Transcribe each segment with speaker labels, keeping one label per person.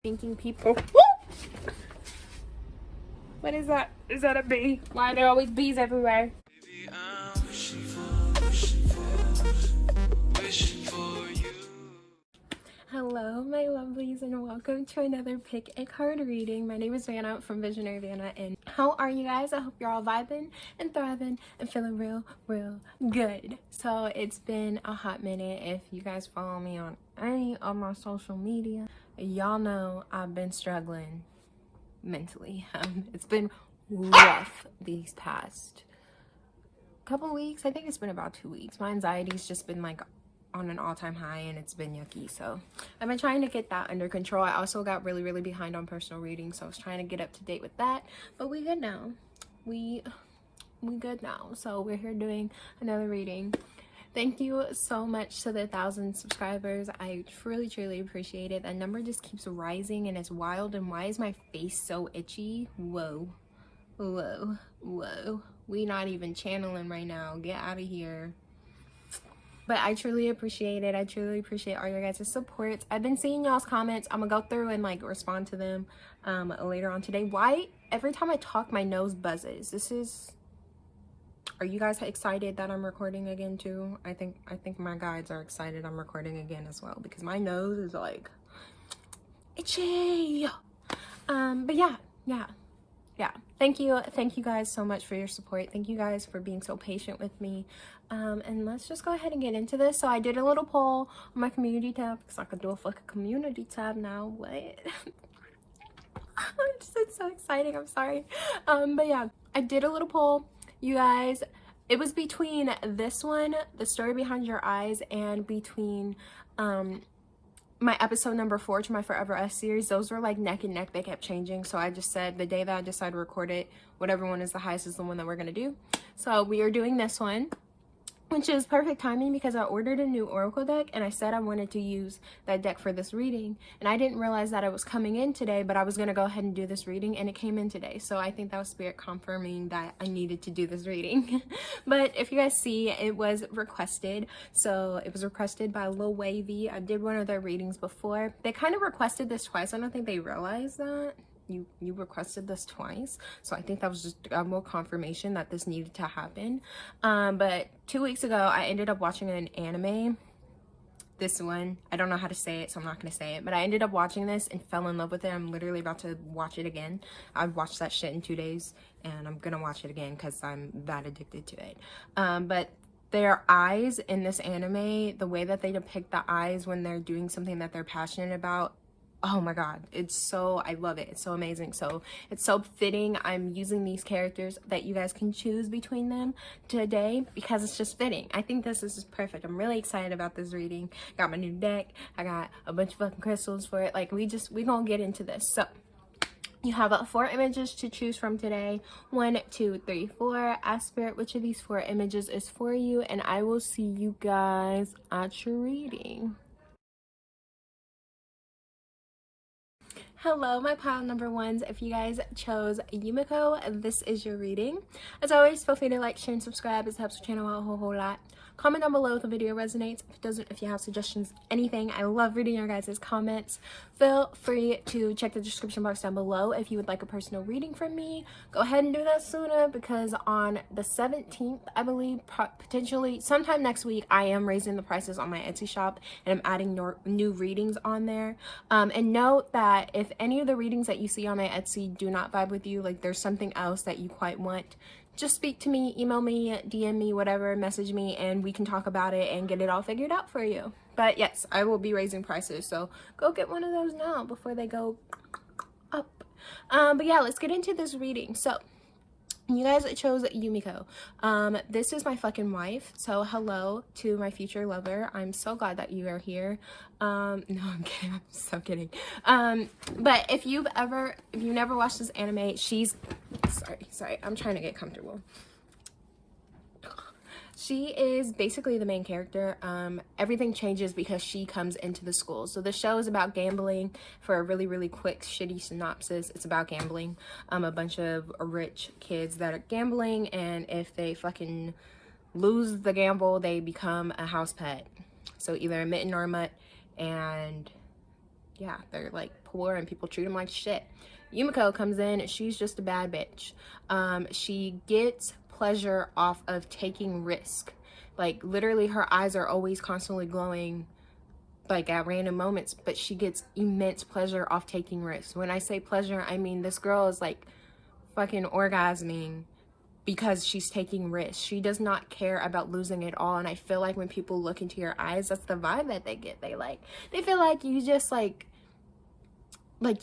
Speaker 1: thinking people. What is that? Is that a bee? Why are there always bees everywhere? Hello, my lovelies, and welcome to another pick a card reading. My name is Vanna from Visionary Vanna, and how are you guys? I hope you're all vibing and thriving and feeling real good. So it's been a hot minute. If you guys follow me on any of my social media, y'all know I've been struggling mentally. It's been rough these past couple weeks. I think it's been about 2 weeks. My anxiety's just been like on an all-time high, and it's been yucky, so I've been trying to get that under control. I also got really behind on personal readings, so I was trying to get up to date with that, but we good now. We good now. So we're here doing another reading. Thank you so much to the 1,000 subscribers. I truly appreciate it. That number just keeps rising and it's wild. And why is my face so itchy? Whoa, we not even channeling right now. Get out of here. But I truly appreciate it. I truly appreciate all your guys' support. I've been seeing y'all's comments. I'm gonna go through and like respond to them later on today. Why every time I talk my nose buzzes? Are you guys excited that I'm recording again too? I think my guides are excited I'm recording again as well, because my nose is like itchy. But yeah. Thank you guys so much for your support. Thank you guys for being so patient with me. And let's just go ahead and get into this. So I did a little poll on my community tab, because I could do a fucking community tab now. What? It's so exciting. I'm sorry. But yeah, I did a little poll, you guys. It was between this one, The Story Behind Your Eyes, and between my episode number 4 to my Forever Us series. Those were like neck and neck. They kept changing, so I just said the day that I decided to record it, whatever one is the highest is the one that we're gonna do. So we are doing this one, which is perfect timing because I ordered a new oracle deck, and I said I wanted to use that deck for this reading, and I didn't realize that it was coming in today, but I was going to go ahead and do this reading, and it came in today. So I think that was spirit confirming that I needed to do this reading. But if you guys see, it was requested. So it was requested by Lil Wavvy. I did one of their readings before. They kind of requested this twice. I don't think they realized that you requested this twice, so I think that was just more confirmation that this needed to happen. But 2 weeks ago I ended up watching an anime. This one, I don't know how to say it, so I'm not gonna say it, but I ended up watching this and fell in love with it. I'm literally about to watch it again. I've watched that shit in 2 days, and I'm gonna watch it again because I'm that addicted to it. But their eyes in this anime, the way that they depict the eyes when they're doing something that they're passionate about, oh my god, I love it. It's so amazing. So it's so fitting I'm using these characters that you guys can choose between them today, because it's just fitting. I think this is just perfect. I'm really excited about this reading. Got my new deck. I got a bunch of fucking crystals for it. Like, we gonna get into this. So you have 4 images to choose from today. 1, 2, 3, 4. Ask Spirit which of these 4 images is for you, and I will see you guys at your reading. Hello, my pile number ones. If you guys chose Yumiko, this is your reading. As always, feel free to like, share, and subscribe. It helps the channel out a whole lot. Comment down below if the video resonates. If it doesn't, if you have suggestions, anything. I love reading your guys' comments. Feel free to check the description box down below if you would like a personal reading from me. Go ahead and do that sooner, because on the 17th, I believe, potentially sometime next week, I am raising the prices on my Etsy shop, and I'm adding new readings on there. And note that if any of the readings that you see on my Etsy do not vibe with you, like there's something else that you quite want, just speak to me, email me, DM me, whatever, message me, and we can talk about it and get it all figured out for you. But yes, I will be raising prices, so go get one of those now before they go up. But yeah, let's get into this reading. So you guys chose Yumiko. This is my fucking wife, so hello to my future lover. I'm so glad that you are here. No, I'm kidding. I'm so kidding. But if you've never watched this anime, she's sorry, I'm trying to get comfortable. She is basically the main character. Everything changes because she comes into the school. So the show is about gambling. For a really quick shitty synopsis, it's about gambling. A bunch of rich kids that are gambling, and if they fucking lose the gamble, they become a house pet. So either a mitten or a mutt, and yeah, they're like poor and people treat them like shit. Yumiko comes in, she's just a bad bitch. She gets pleasure off of taking risk. Like literally her eyes are always constantly glowing like at random moments, but she gets immense pleasure off taking risks. When I say pleasure, I mean this girl is like fucking orgasming because she's taking risks. She does not care about losing it all. And I feel like when people look into your eyes, that's the vibe that they get. They feel like you just like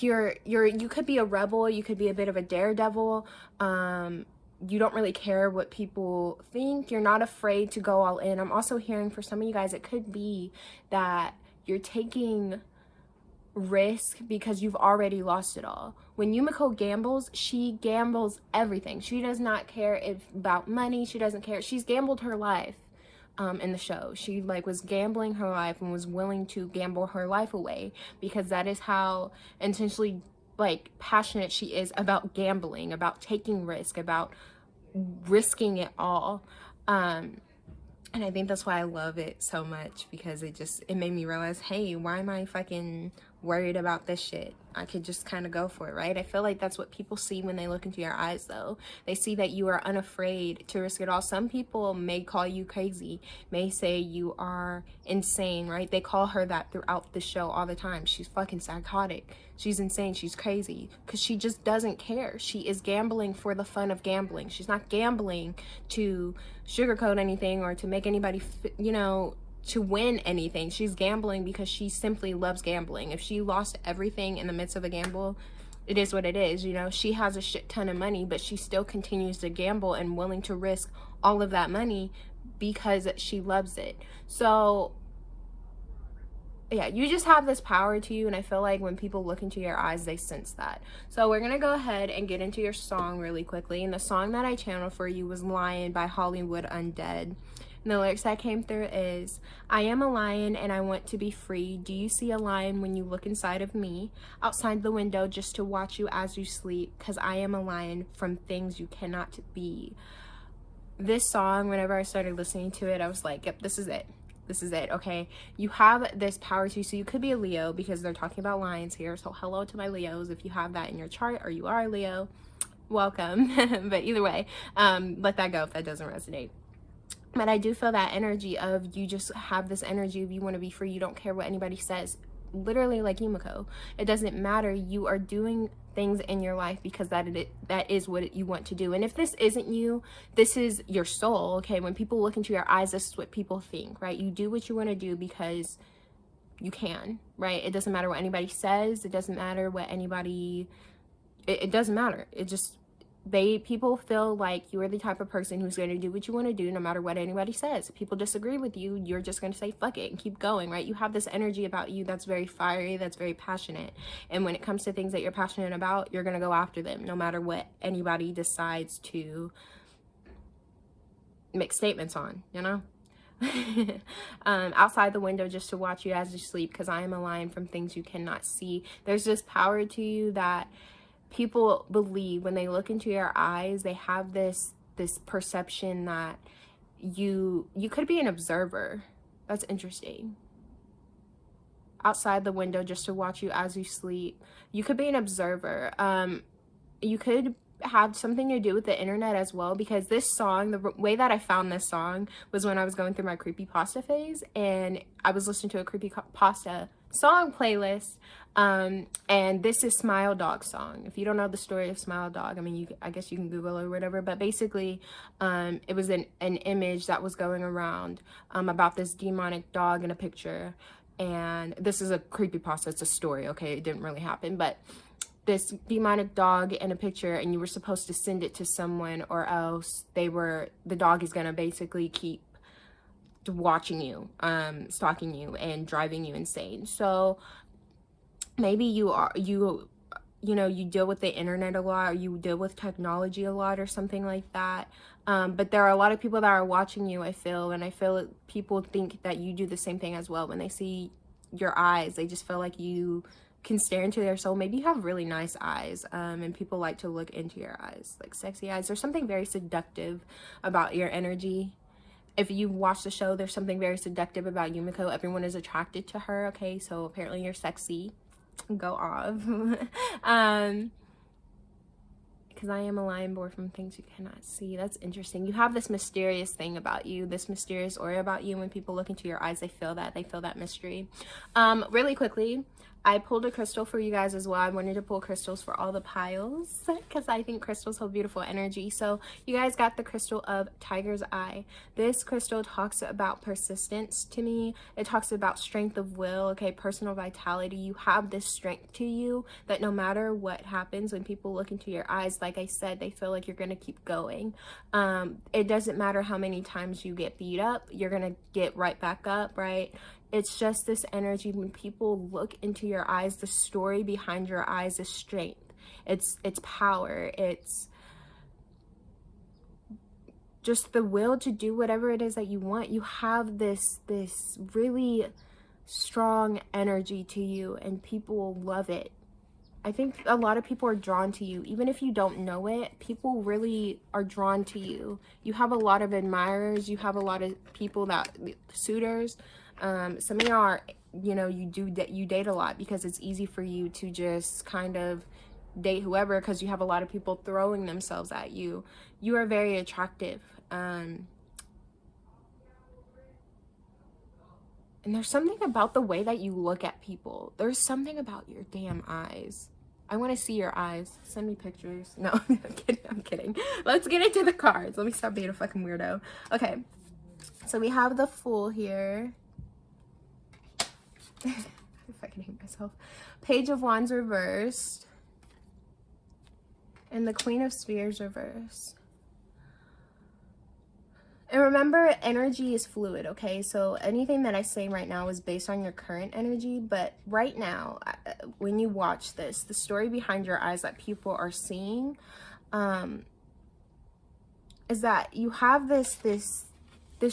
Speaker 1: you could be a rebel, you could be a bit of a daredevil. You don't really care what people think. You're not afraid to go all in. I'm also hearing for some of you guys, it could be that you're taking risk because you've already lost it all. When Yumiko gambles, she gambles everything. She does not care about money. She doesn't care. She's gambled her life in the show. She like was gambling her life and was willing to gamble her life away because that is how intentionally like passionate she is about gambling, about taking risk, about risking it all. And I think that's why I love it so much, because it made me realize, hey, why am I fucking worried about this shit? I could just kind of go for it, right? I feel like that's what people see when they look into your eyes, though. They see that you are unafraid to risk it all. Some people may call you crazy, may say you are insane, right? They call her that throughout the show all the time. She's fucking psychotic. She's insane. She's crazy. Because she just doesn't care. She is gambling for the fun of gambling. She's not gambling to sugarcoat anything or to make anybody, to win anything. She's gambling because she simply loves gambling. If she lost everything in the midst of a gamble, it is what it is. She has a shit ton of money, but she still continues to gamble and willing to risk all of that money because she loves it. So yeah, you just have this power to you, and I feel like when people look into your eyes, they sense that. So we're gonna go ahead and get into your song really quickly. And the song that I channeled for you was Lion by Hollywood Undead. And the lyrics that came through is, I am a lion and I want to be free. Do you see a lion when you look inside of me? Outside the window just to watch you as you sleep, 'cause I am a lion from things you cannot be. This song, whenever I started listening to it, I was like, yep, this is it. This is it, okay? You have this power to, so you could be a Leo because they're talking about lions here. So hello to my Leos. If you have that in your chart or you are a Leo, welcome. But either way, let that go if that doesn't resonate. But I do feel that energy of you just have this energy of you want to be free. You don't care what anybody says. Literally like Yumiko. It doesn't matter. You are doing things in your life because that is what you want to do. And if this isn't you, this is your soul, okay? When people look into your eyes, this is what people think, right? You do what you want to do because you can, right? It doesn't matter what anybody says. It doesn't matter what anybody... It doesn't matter. It just... people feel like you are the type of person who's going to do what you want to do no matter what anybody says. If people disagree with you, you're just going to say fuck it and keep going, right? You have this energy about you that's very fiery, that's very passionate. And when it comes to things that you're passionate about, you're going to go after them no matter what anybody decides to make statements on, outside the window just to watch you as you sleep, because I am a lion from things you cannot see. There's this power to you that people believe when they look into your eyes. They have this perception that you could be an observer. That's interesting. Outside the window just to watch you as you sleep. You could be an observer. You could have something to do with the internet as well, because this song, the way that I found this song was when I was going through my creepypasta phase, and I was listening to a creepypasta song playlist, and this is Smile Dog's song. If you don't know the story of Smile Dog, I mean, I guess you can Google it or whatever, but basically it was an image that was going around about this demonic dog in a picture. And this is a creepypasta, it's a story, okay? It didn't really happen, but this demonic dog in a picture, and you were supposed to send it to someone, or else the dog is gonna basically keep watching you, stalking you, and driving you insane. So maybe you deal with the internet a lot, or you deal with technology a lot or something like that. But there are a lot of people that are watching you, I feel, and I feel like people think that you do the same thing as well. When they see your eyes, they just feel like you can stare into their soul. Maybe you have really nice eyes, and people like to look into your eyes, like sexy eyes. There's something very seductive about your energy. If you watch the show, there's something very seductive about Yumiko. Everyone is attracted to her, okay? So apparently you're sexy. go off. Because I am a lion born from things you cannot see. That's interesting. You have this mysterious thing about you, this mysterious aura about you. When people look into your eyes, they feel that mystery. Really quickly, I pulled a crystal for you guys as well. I wanted to pull crystals for all the piles because I think crystals hold beautiful energy. So you guys got the crystal of Tiger's Eye. This crystal talks about persistence to me. It talks about strength of will, okay, personal vitality. You have this strength to you that no matter what happens, when people look into your eyes, like I said, they feel like you're going to keep going. It doesn't matter how many times you get beat up, you're going to get right back up, right? It's just this energy. When people look into your eyes, the story behind your eyes is strength. It's power. It's just the will to do whatever it is that you want. You have this really strong energy to you, and people love it. I think a lot of people are drawn to you. Even if you don't know it, people really are drawn to you. You have a lot of admirers. You have a lot of people suitors. Some of y'all are, you know, you date a lot because it's easy for you to just kind of date whoever because you have a lot of people throwing themselves at you. You are very attractive. And there's something about the way that you look at people. There's something about your damn eyes. I want to see your eyes. Send me pictures. No, I'm kidding. Let's get into the cards. Let me stop being a fucking weirdo. Okay. So we have the Fool here. I fucking hate myself. Page of Wands reversed. And the Queen of Spears reversed. And remember, energy is fluid, okay? So anything that I say right now is based on your current energy. But right now, when you watch this, the story behind your eyes that people are seeing is that you have this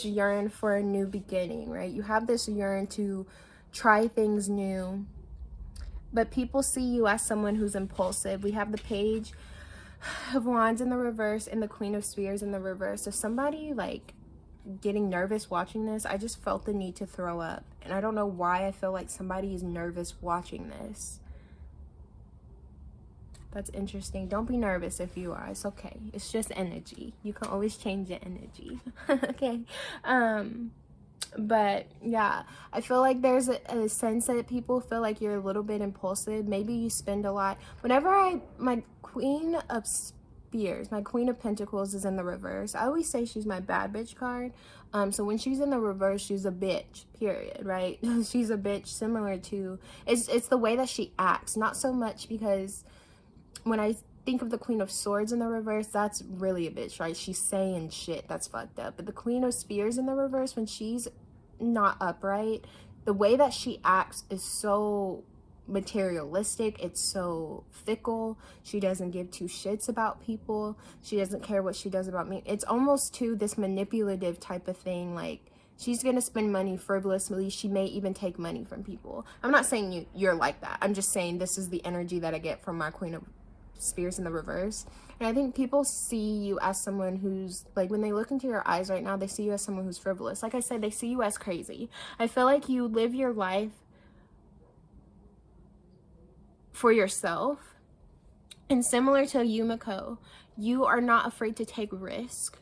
Speaker 1: yearn for a new beginning, right? You have this yearn to try things new. But people see you as someone who's impulsive. We have the Page of Wands in the reverse and the Queen of Spears in the reverse. So somebody like getting nervous watching this, I just felt the need to throw up. And I don't know why I feel like somebody is nervous watching this. That's interesting. Don't be nervous if you are. It's okay. It's just energy. You can always change the energy. Okay. But yeah, I feel like there's a sense that people feel like you're a little bit impulsive. Maybe you spend a lot. Whenever my Queen of Spears, my Queen of Pentacles is in the reverse, I always say she's my bad bitch card. So when she's in the reverse, she's a bitch, period, right? She's a bitch, similar to, it's the way that she acts, not so much because when I think of the Queen of Swords in the reverse, that's really a bitch, right? She's saying shit that's fucked up. But the Queen of Spears in the reverse, when she's not upright, the way that she acts is so materialistic. It's so fickle. She doesn't give two shits about people. She doesn't care what she does about me. It's almost to this manipulative type of thing. Like, she's gonna spend money frivolously. She may even take money from people. I'm not saying you're like that. I'm just saying this is the energy that I get from my Queen of Spears in the reverse. And I think people see you as someone who's, like, when they look into your eyes right now, they see you as someone who's frivolous. Like I said, they see you as crazy. I feel like you live your life for yourself. And similar to Yumiko, you are not afraid to take risk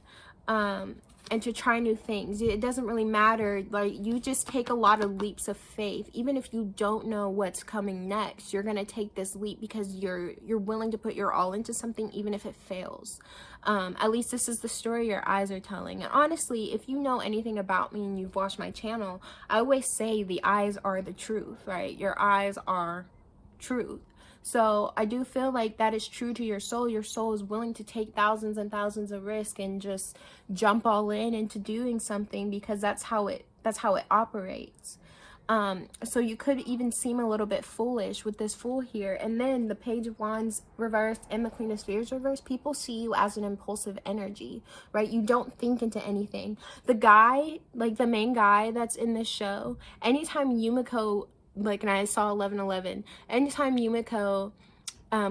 Speaker 1: and to try new things. It doesn't really matter. Like, you just take a lot of leaps of faith. Even if you don't know what's coming next, you're gonna take this leap because you're willing to put your all into something, even if it fails. At least this is the story your eyes are telling. And honestly, if you know anything about me and you've watched my channel, I always say the eyes are the truth, right? Your eyes are truth. So I do feel like that is true to your soul. Your soul is willing to take thousands and thousands of risks and just jump all in into doing something because that's how it operates. So you could even seem a little bit foolish with this Fool here. And then the Page of Wands reversed and the Queen of Spears reversed. People see you as an impulsive energy, right? You don't think into anything. The guy, like the main guy that's in this show, anytime Yumiko, like, and I saw 11:11, anytime Yumiko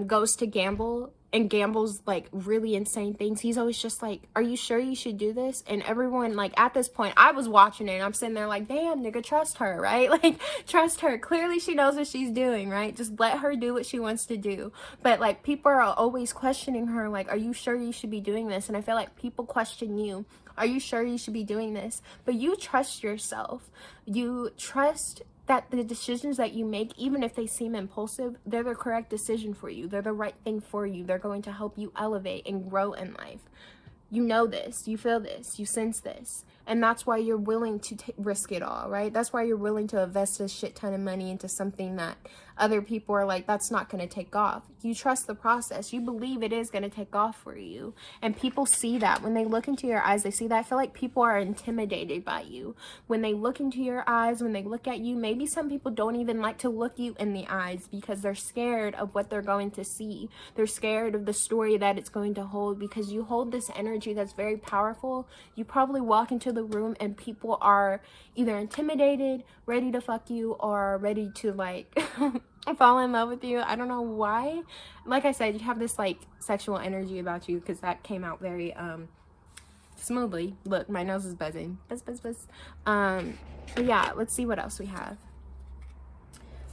Speaker 1: goes to gamble, and gambles like really insane things, he's always just like, are you sure you should do this? And everyone, like, at this point, I was watching it and I'm sitting there like, damn, nigga, trust her, right? Like, trust her. Clearly she knows what she's doing, right? Just let her do what she wants to do. But like, people are always questioning her, like, are you sure you should be doing this? And I feel like people question you, are you sure you should be doing this? But you trust yourself. You trust that the decisions that you make, even if they seem impulsive, they're the correct decision for you. They're the right thing for you. They're going to help you elevate and grow in life. You know this, you feel this, you sense this. And that's why you're willing to risk it all, right? That's why you're willing to invest a shit ton of money into something that other people are like, that's not going to take off. You trust the process. You believe it is going to take off for you. And people see that. When they look into your eyes, they see that. I feel like people are intimidated by you. When they look into your eyes, when they look at you, maybe some people don't even like to look you in the eyes because they're scared of what they're going to see. They're scared of the story that it's going to hold, because you hold this energy that's very powerful. You probably walk into the room and people are either intimidated, ready to fuck you, or ready to like fall in love with you. I don't know why. Like I said, you have this like sexual energy about you, because that came out very smoothly. Look, my nose is buzzing. Buzz, buzz, buzz. But yeah, let's see what else we have.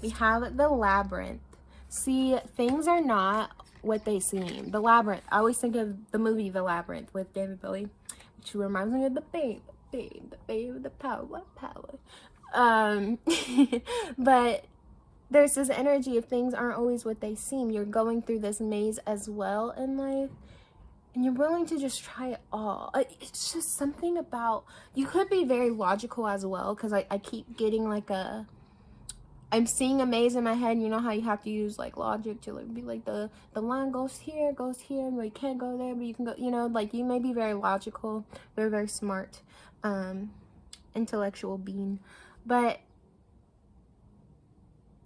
Speaker 1: We have the labyrinth. See, things are not what they seem. The labyrinth. I always think of the movie The Labyrinth with David Bowie, which reminds me of the babe, the power. But there's this energy of things aren't always what they seem. You're going through this maze as well in life, and you're willing to just try it all. It's just something about, you could be very logical as well, because I keep getting like I'm seeing a maze in my head. You know how you have to use like logic to like be like, the line goes here, and we can't go there, but you can go, you know, like you may be very logical, very, very smart, intellectual being, but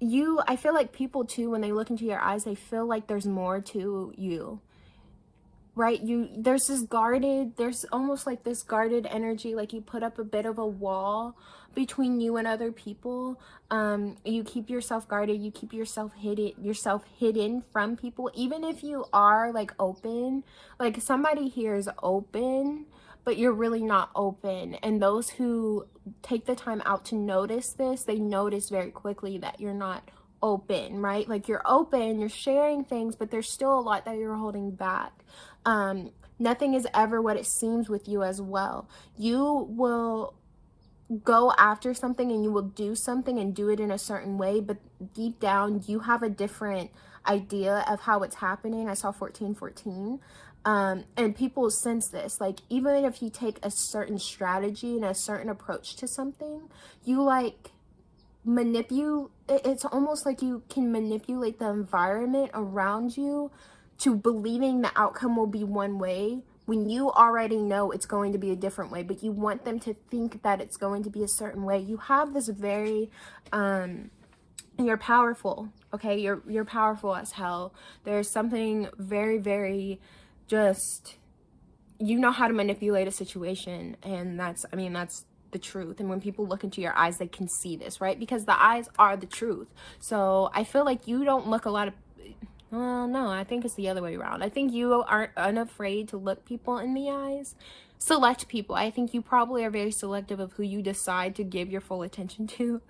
Speaker 1: I feel like people too, when they look into your eyes, they feel like there's more to you, right? There's almost like this guarded energy, like you put up a bit of a wall between you and other people. You keep yourself guarded, you keep yourself hidden from people, even if you are like open. Like somebody here is open, but you're really not open. And those who take the time out to notice this, they notice very quickly that you're not open, right? Like you're open, you're sharing things, but there's still a lot that you're holding back. Nothing is ever what it seems with you as well. You will go after something and you will do something and do it in a certain way, but deep down you have a different idea of how it's happening. I saw 1414. And people sense this, like even if you take a certain strategy and a certain approach to something, you like manipulate, it's almost like you can manipulate the environment around you to believing the outcome will be one way when you already know it's going to be a different way, but you want them to think that it's going to be a certain way. You have this very you're powerful, okay? You're powerful as hell. There's something very, very just, you know how to manipulate a situation, and that's the truth. And when people look into your eyes, they can see this, right? Because the eyes are the truth. So I feel like you don't look a lot of, well, no, I think it's the other way around. I think you aren't unafraid to look people in the eyes. Select people. I think you probably are very selective of who you decide to give your full attention to.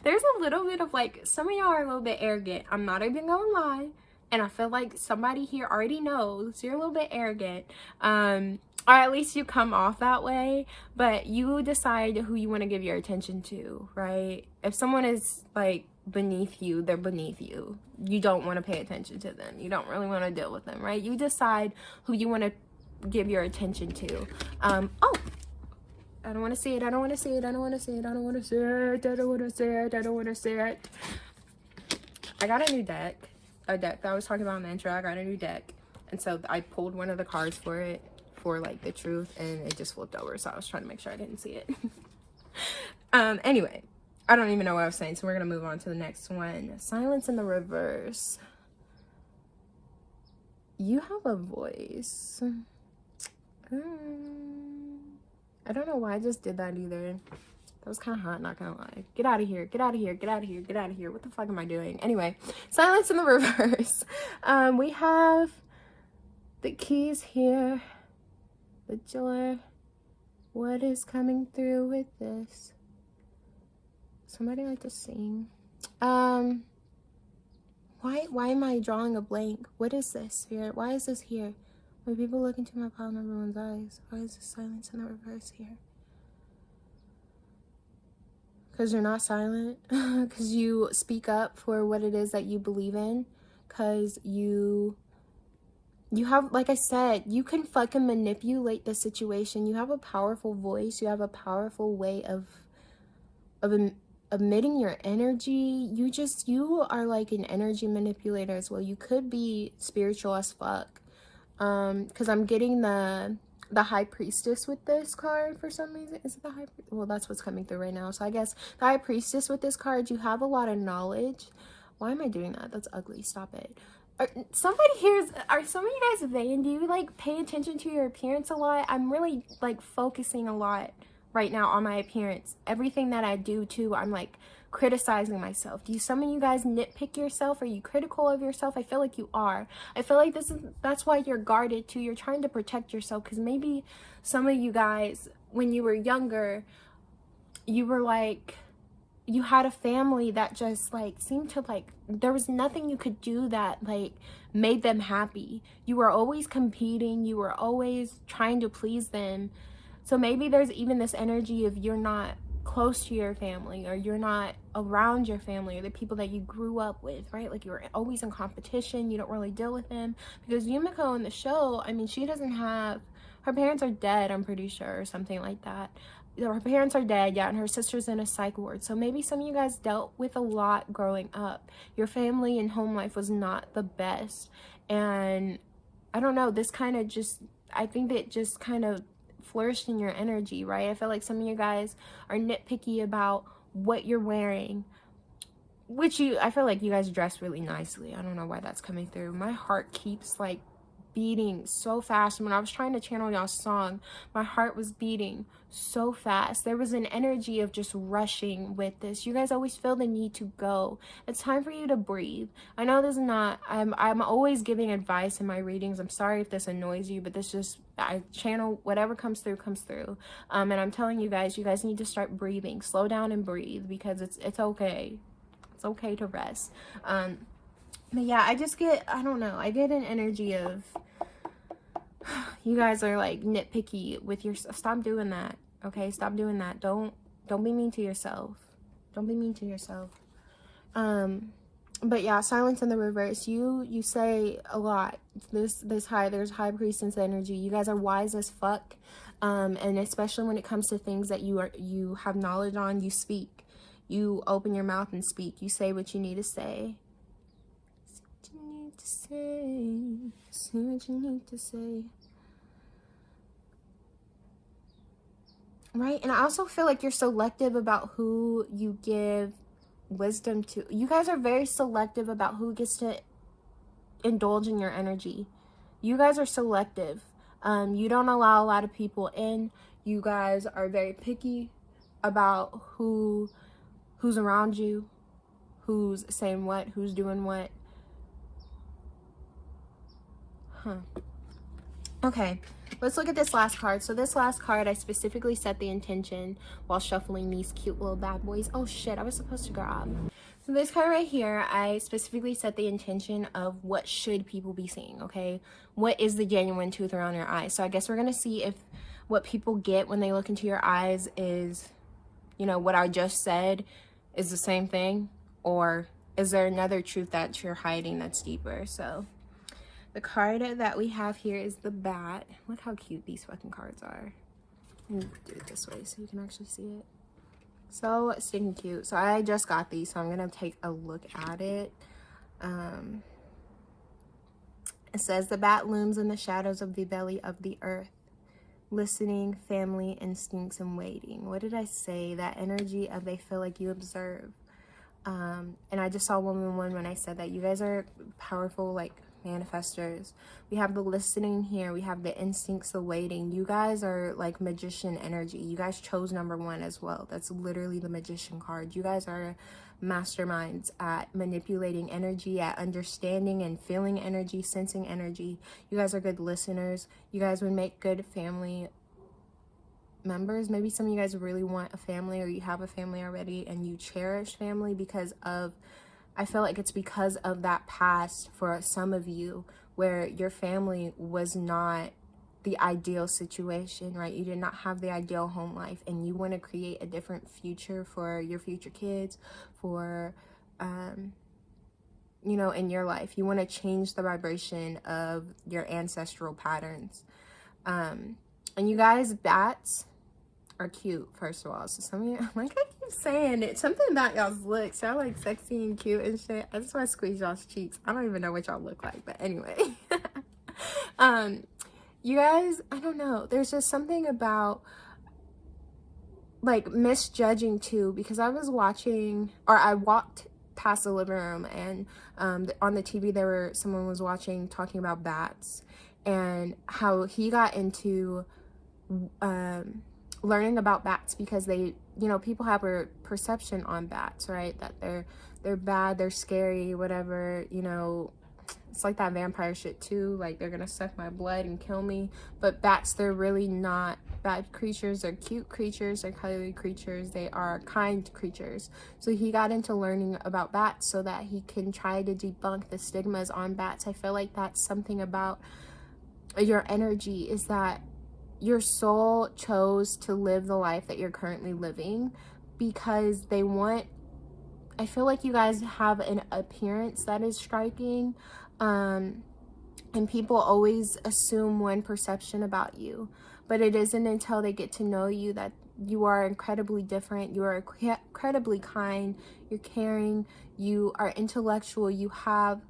Speaker 1: There's a little bit of like, some of y'all are a little bit arrogant. I'm not even gonna lie. And I feel like somebody here already knows you're a little bit arrogant. Or at least you come off that way, but you decide who you want to give your attention to, right? If someone is like beneath you, they're beneath you. You don't want to pay attention to them. You don't really want to deal with them, right? You decide who you want to give your attention to. Oh, I don't want to see it. I don't want to see it. I don't want to see it. I don't want to see it. I don't want to see it. I don't want to see it. I got a new deck. A deck that I was talking about in the intro. I got a new deck, and so I pulled one of the cards for it, for like the truth, and it just flipped over, so I was trying to make sure I didn't see it. Anyway, I don't even know what I was saying, so we're gonna move on to the next one. Silence in the reverse. You have a voice. I don't know why I just did that either. That was kind of hot, not gonna lie. Get out of here, get out of here, get out of here, get out of here. What the fuck am I doing? Anyway, silence in the reverse. We have The key's here. The door. What is coming through with this? Somebody like to sing. Why am I drawing a blank? What is this here? Why is this here? When people look into my pile of number one's eyes, why is the silence in the reverse here? Because you're not silent. Because you speak up for what it is that you believe in. Because you have, like I said, you can fucking manipulate the situation. You have a powerful voice. You have a powerful way of emitting your energy. You are like an energy manipulator as well. You could be spiritual as fuck. Because I'm getting the High Priestess with this card for some reason. Is it the High Priestess? Well, that's what's coming through right now. So I guess the High Priestess with this card, you have a lot of knowledge. Why am I doing that? That's ugly. Stop it. Are some of you guys vain? Do you like pay attention to your appearance a lot? I'm really like focusing a lot right now on my appearance. Everything that I do too, I'm like criticizing myself. Do some of you guys nitpick yourself? Are you critical of yourself? I feel like you are. I feel like that's why you're guarded too. You're trying to protect yourself, because maybe some of you guys, when you were younger, you were like, you had a family that just like seemed to like, there was nothing you could do that like made them happy. You were always competing. You were always trying to please them. So maybe there's even this energy of you're not close to your family, or you're not around your family, or the people that you grew up with, right? Like you're always in competition. You don't really deal with them, because Yumiko in the show, I mean, she doesn't have, her parents are dead, I'm pretty sure, or something like that. Her parents are dead, yeah, and her sister's in a psych ward. So maybe some of you guys dealt with a lot growing up. Your family and home life was not the best, and I don't know, this kind of just, I think that just kind of flourished in your energy, right? I feel like some of you guys are nitpicky about what you're wearing, which I feel like you guys dress really nicely. I don't know why that's coming through. My heart keeps like beating so fast. When I was trying to channel y'all's song, my heart was beating so fast. There was an energy of just rushing with this. You guys always feel the need to go. It's time for you to breathe. I know this is not, I'm always giving advice in my readings. I'm sorry if this annoys you, but this just, I channel whatever comes through. And I'm telling you guys need to start breathing. Slow down and breathe, because it's okay. It's okay to rest. But yeah, I just get, I don't know, I get an energy of, you guys are like nitpicky with your, stop doing that, okay? Stop doing that. Don't be mean to yourself. Don't be mean to yourself. But yeah, silence in the reverse. You say a lot. There's High Priestess energy. You guys are wise as fuck. And especially when it comes to things that you have knowledge on, you speak. You open your mouth and speak. You say what you need to say. Say what you need to say. Right? And I also feel like you're selective about who you give wisdom to. You guys are very selective about who gets to indulge in your energy. You guys are selective. You don't allow a lot of people in. You guys are very picky about who's around you, who's saying what, who's doing what. Okay, let's look at this last card. So this last card, I specifically set the intention while shuffling these cute little bad boys. Oh shit, I was supposed to grab. So this card right here, I specifically set the intention of what should people be seeing, okay? What is the genuine truth around your eyes? So I guess we're gonna see if what people get when they look into your eyes is, you know, what I just said is the same thing, or is there another truth that you're hiding that's deeper? So the card that we have here is the bat. Look how cute these fucking cards are. Let me do it this way so you can actually see it. So stinking cute. So I just got these, so I'm gonna take a look at it. It says, the bat looms in the shadows of the belly of the earth, listening, family, instincts, and waiting. What did I say? That energy of they feel like you observe. And I just saw woman one when I said that. You guys are powerful, like, manifestors. We have the listening here. We have the instincts, the waiting. You guys are like magician energy. You guys chose number one as well. That's literally the magician card. You guys are masterminds at manipulating energy, at understanding and feeling energy, sensing energy. You guys are good listeners. You guys would make good family members. Maybe some of you guys really want a family, or you have a family already and you cherish family because of, I feel like it's because of that past for some of you where your family was not the ideal situation, right? You did not have the ideal home life, and you want to create a different future for your future kids, for you know, in your life. You want to change the vibration of your ancestral patterns. And you guys, bats are cute, first of all. So some of you, like I keep saying it, something about y'all's looks, y'all like sexy and cute and shit. I just want to squeeze y'all's cheeks. I don't even know what y'all look like, but anyway. You guys, I don't know, there's just something about like misjudging too, because I was watching, or I walked past the living room, and on the TV someone was watching, talking about bats and how he got into learning about bats because they, you know, people have a perception on bats, right, that they're bad, they're scary, whatever, you know. It's like that vampire shit too, like they're gonna suck my blood and kill me. But bats, they're really not bad creatures. They're cute creatures, they're cuddly creatures, they are kind creatures. So he got into learning about bats so that he can try to debunk the stigmas on bats. I feel like that's something about your energy, is that your soul chose to live the life that you're currently living because they want, I feel like you guys have an appearance that is striking, and people always assume one perception about you, but it isn't until they get to know you that you are incredibly different. You are incredibly kind, you're caring, you are intellectual, you have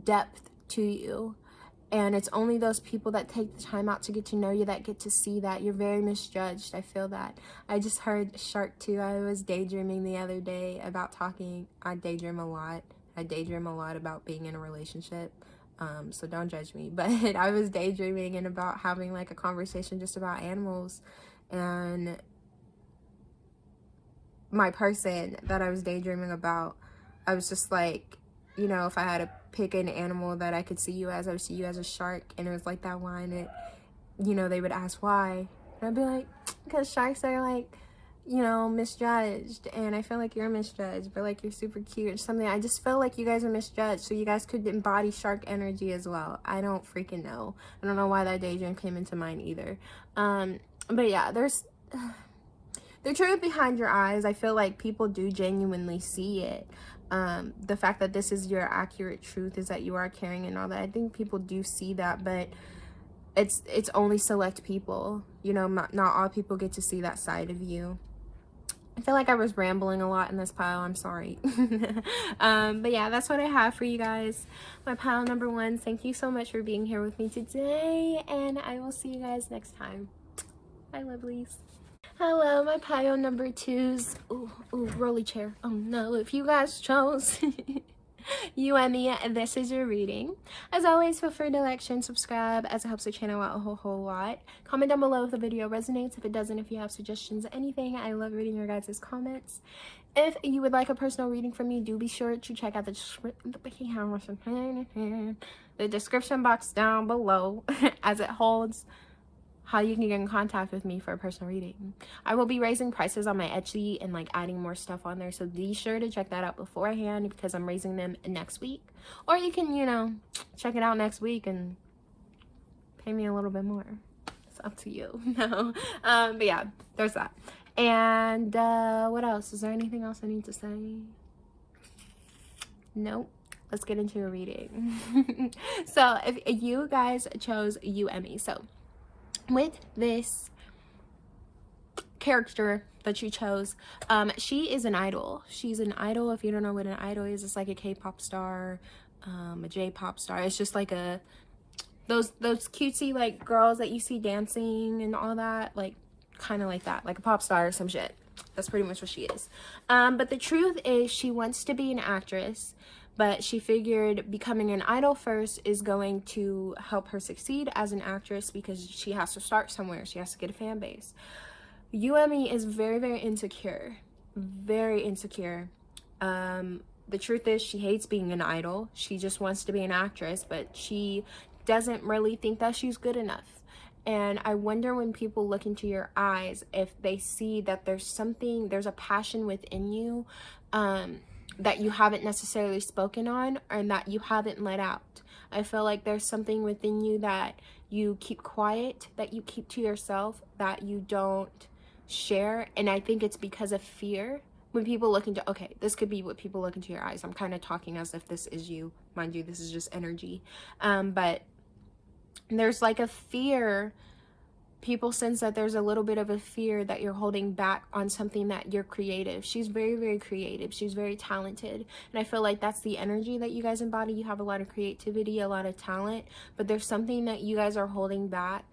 Speaker 1: depth to you. And it's only those people that take the time out to get to know you that get to see that. You're very misjudged. I feel that. I just heard Shark 2. I was daydreaming the other day about talking. I daydream a lot. I daydream a lot about being in a relationship. So don't judge me. But I was daydreaming and about having like a conversation just about animals. And my person that I was daydreaming about, I was just like, you know, if I had to pick an animal that I could see you as, I would see you as a shark. And it was like that line, it, you know, they would ask why, and I'd be like, because sharks are like, you know, misjudged, and I feel like you're misjudged, but like you're super cute or something. I just feel like you guys are misjudged, so you guys could embody shark energy as well. I don't freaking know. I don't know why that daydream came into mind either. But yeah, there's the truth behind your eyes. I feel like people do genuinely see it. The fact that this is your accurate truth is that you are caring and all that. I think people do see that, but it's only select people, you know. Not all people get to see that side of you. I feel like I was rambling a lot in this pile. I'm sorry. But yeah, that's what I have for you guys. My pile number 1. Thank you so much for being here with me today, and I will see you guys next time. Bye, lovelies. Hello, my pile number 2s. Ooh, rolly chair. Oh no, if you guys chose you and me, this is your reading. As always, feel free to like, share, and subscribe, as it helps the channel out a whole lot. Comment down below if the video resonates. If it doesn't, if you have suggestions, anything, I love reading your guys' comments. If you would like a personal reading from me, do be sure to check out the description box down below, as it holds how you can get in contact with me for a personal reading. I will be raising prices on my Etsy and like adding more stuff on there, so be sure to check that out beforehand because I'm raising them next week. Or you can, you know, check it out next week and pay me a little bit more. It's up to you. No, but yeah, there's that. And what else? Is there anything else I need to say? Nope. Let's get into a reading. So if you guys chose you and me, so with this character that you chose, she is an idol. She's an idol. If you don't know what an idol is, it's like a K-pop star, a J-pop star. It's just like those cutesy like girls that you see dancing and all that, like kind of like that, like a pop star or some shit. That's pretty much what she is. But the truth is, she wants to be an actress, but she figured becoming an idol first is going to help her succeed as an actress because she has to start somewhere. She has to get a fan base. Yuemi is very, very insecure. Very insecure. The truth is, she hates being an idol. She just wants to be an actress, but she doesn't really think that she's good enough. And I wonder, when people look into your eyes, if they see that there's a passion within you that you haven't necessarily spoken on, or that you haven't let out. I feel like there's something within you that you keep quiet, that you keep to yourself, that you don't share. And I think it's because of fear. When people look into, okay, this could be what people look into your eyes. I'm kind of talking as if this is you. Mind you, this is just energy. But there's like a fear. People sense that there's a little bit of a fear that you're holding back on something, that you're creative. She's very, very creative. She's very talented. And I feel like that's the energy that you guys embody. You have a lot of creativity, a lot of talent, but there's something that you guys are holding back.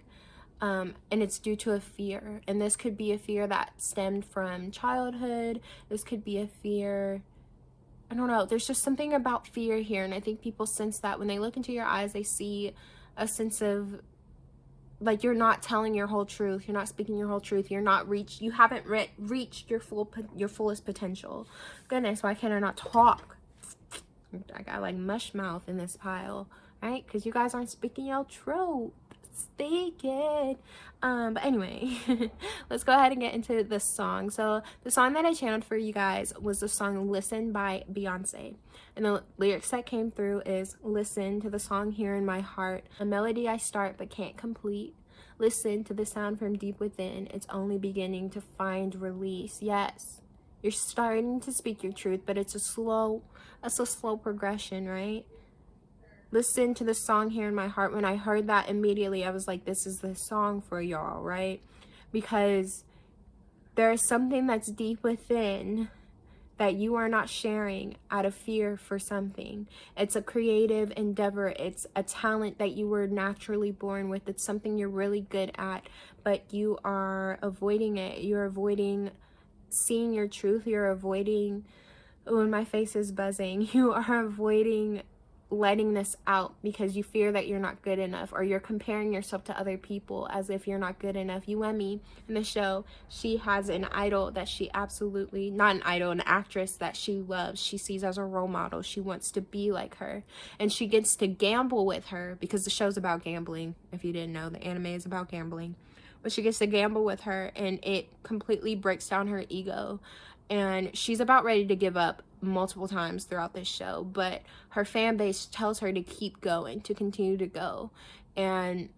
Speaker 1: And it's due to a fear. And this could be a fear that stemmed from childhood. This could be a fear, I don't know. There's just something about fear here. And I think people sense that when they look into your eyes, they see a sense of, like, you're not telling your whole truth. You're not speaking your whole truth. You haven't reached your fullest potential. Goodness, why can't I not talk? I got like mush mouth in this pile, right? Because you guys aren't speaking your truth. Speak it. But anyway, let's go ahead and get into this song. So the song that I channeled for you guys was the song Listen by Beyonce. And the lyrics that came through is, listen to the song here in my heart, a melody I start but can't complete. Listen to the sound from deep within, it's only beginning to find release. Yes, you're starting to speak your truth, but it's a slow progression, right? Listen to the song here in my heart. When I heard that, immediately I was like, this is the song for y'all, right? Because there is something that's deep within that you are not sharing out of fear for something. It's a creative endeavor. It's a talent that you were naturally born with. It's something you're really good at, but you are avoiding it. You're avoiding seeing your truth. You're avoiding, oh, and my face is buzzing. You are avoiding letting this out because you fear that you're not good enough, or you're comparing yourself to other people as if you're not good enough. Wavvy in the show, she has an idol that she absolutely, not an idol, an actress that she loves, she sees as a role model. She wants to be like her, and she gets to gamble with her because the show's about gambling. If you didn't know, the anime is about gambling. But she gets to gamble with her, and it completely breaks down her ego. And she's about ready to give up multiple times throughout this show, but her fan base tells her to keep going, to continue to go. And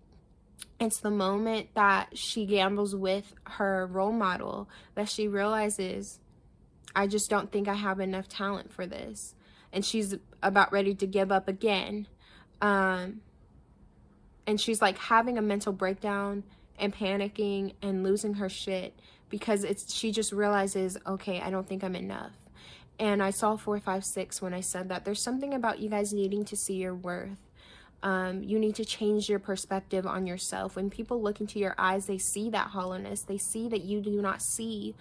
Speaker 1: it's the moment that she gambles with her role model that she realizes, I just don't think I have enough talent for this. And she's about ready to give up again. And she's like having a mental breakdown and panicking and losing her shit because she just realizes, okay, I don't think I'm enough. And I saw 456 when I said that. There's something about you guys needing to see your worth. You need to change your perspective on yourself. When people look into your eyes, they see that hollowness. They see that you do not see